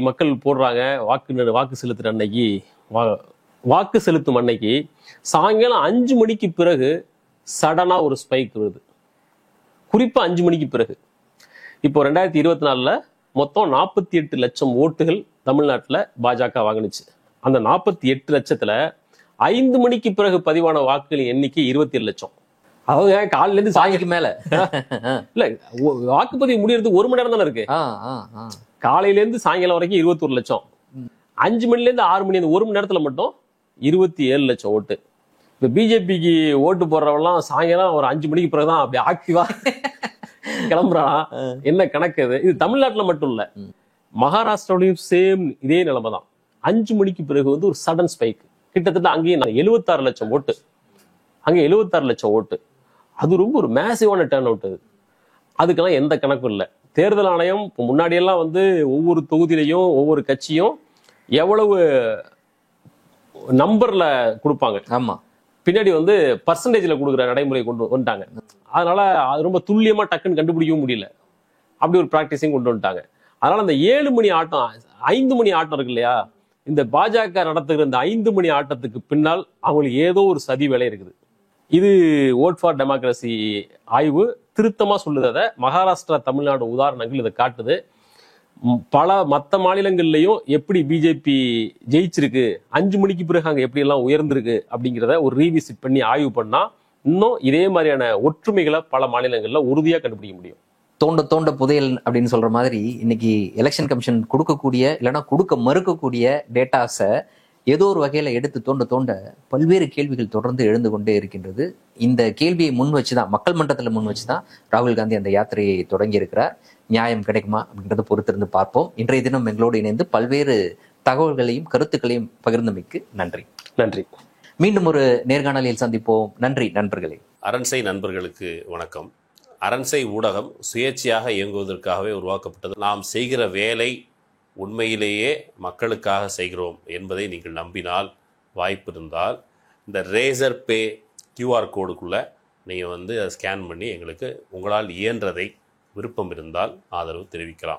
மக்கள் போடுறாங்க, வாக்கு செலுத்துற அன்னைக்கு, வாக்கு செலுத்தும் அன்னைக்கு சாயங்காலம் 5 மணிக்கு பிறகு சடனா ஒரு ஸ்பைக் வருது. குறிப்பா 5 மணிக்கு பிறகு. இப்போ 2024ல மொத்தம் 48 லட்சம் ஓட்டுகள் தமிழ்நாட்டுல பாஜக வாங்கினுச்சு. அந்த 48 லட்சத்துல 5 மணிக்கு பிறகு பதிவான வாக்குகளின் எண்ணிக்கை 27 லட்சம். அவங்க காலையில இருந்து சாயங்காலத்துக்கு மேல இல்ல, வாக்குப்பதிவு முடியறதுக்கு 1 மணி நேரம் தானே இருக்கு. காலையில இருந்து சாயங்காலம் வரைக்கும் 21 லட்சம், 5 மணில இருந்து 6 மணி, அந்த 1 மணி நேரத்துல மட்டும் 27 லட்சம் ஓட்டு. இப்ப பிஜேபிக்கு ஓட்டு போடுறவெல்லாம் சாயங்காலம் ஒரு 5 மணிக்கு பிறகுதான் அப்படி ஆக்டிவா கிளம்புறான். என்ன கணக்கு இது? இது தமிழ்நாட்டுல மட்டும் இல்ல, மகாராஷ்டிராவிலையும் சேம் இதே நிலைமை தான். 5 மணிக்கு பிறகு வந்து ஒரு சடன் ஸ்பைக். கிட்டத்தட்ட அங்கேயும் 76 லட்சம் ஓட்டு, அங்க 76 லட்சம் ஓட்டு. அது ரொம்ப ஒரு மேசிவான டர்ன் அவுட். அதுக்கெல்லாம் எந்த கணக்கும் இல்லை. தேர்தல் ஆணையம் இப்போ முன்னாடியெல்லாம் வந்து ஒவ்வொரு தொகுதியிலையும் ஒவ்வொரு கட்சியும் எவ்வளவு நம்பர்ல கொடுப்பாங்க, ஆமா, பின்னாடி வந்து பர்சன்டேஜ்ல கொடுக்குற நடைமுறை கொண்டு வந்துட்டாங்க. அதனால அது ரொம்ப துல்லியமா டக்குன்னு கண்டுபிடிக்கவும் முடியல. அப்படி ஒரு பிராக்டிஸையும் கொண்டு வந்துட்டாங்க. அதனால அந்த 7 மணி ஆட்டம், 5 மணி ஆட்டம் இருக்கு இல்லையா, இந்த பாஜக நடத்துகிற இந்த 5 மணி ஆட்டத்துக்கு பின்னால் அவங்களுக்கு ஏதோ ஒரு சதி வேலை இருக்குது. இது ஓட் ஃபார் டெமோக்ரஸி ஆய்வு திருத்தமா சொல்லுறத மகாராஷ்டிரா, தமிழ்நாடு உதாரணங்கள் இதை காட்டுது. பல மற்ற மாநிலங்கள்லயும் எப்படி பிஜேபி ஜெயிச்சிருக்கு, 5 மணிக்கு பிறகு அங்க எப்படி எல்லாம் உயர்ந்திருக்கு அப்படிங்கிறத ஒரு ரீவிசிட் பண்ணி ஆய்வு பண்ணா இன்னும் இதே மாதிரியான ஒற்றுமைகளை பல மாநிலங்கள்ல உறுதியா கண்டுபிடிக்க முடியும். தோண்ட தோண்ட புதையல் அப்படின்னு சொல்ற மாதிரி இன்னைக்கு எலெக்ஷன் கமிஷன் கொடுக்கக்கூடிய இல்லைன்னா கொடுக்க மறுக்கக்கூடிய டேட்டாஸை ஏதோ ஒரு வகையில எடுத்து தோண்ட தோண்ட பல்வேறு கேள்விகள் தொடர்ந்து எழுந்து கொண்டே இருக்கின்றது. இந்த கேள்வியை முன் வச்சுதான், மக்கள் மன்றத்தில் முன் வச்சுதான் ராகுல் காந்தி அந்த யாத்திரையை தொடங்கி இருக்கிறார். நியாயம் கிடைக்குமா அப்படின்றத பொறுத்திருந்து பார்ப்போம். இன்றைய தினம் எங்களோடு இணைந்து பல்வேறு தகவல்களையும் கருத்துக்களையும் பகிர்ந்தமைக்கு நன்றி. நன்றி. மீண்டும் ஒரு நேர்காணலில் சந்திப்போம். நன்றி நண்பர்களே. அரண்சை நண்பர்களுக்கு வணக்கம். அரண்சை ஊடகம் சுயேட்சையாக இயங்குவதற்காகவே உருவாக்கப்பட்டது. நாம் செய்கிற வேலை உண்மையிலேயே மக்களுக்காக செய்கிறோம் என்பதை நீங்கள் நம்பினால், வாய்ப்பு இருந்தால் இந்த ரேசர் பே QR கோடுக்குள்ளே நீங்கள் வந்து அதை ஸ்கேன் பண்ணி எங்களுக்கு உங்களால் இயன்றதை, விருப்பம் இருந்தால் ஆதரவு தெரிவிக்கலாம்.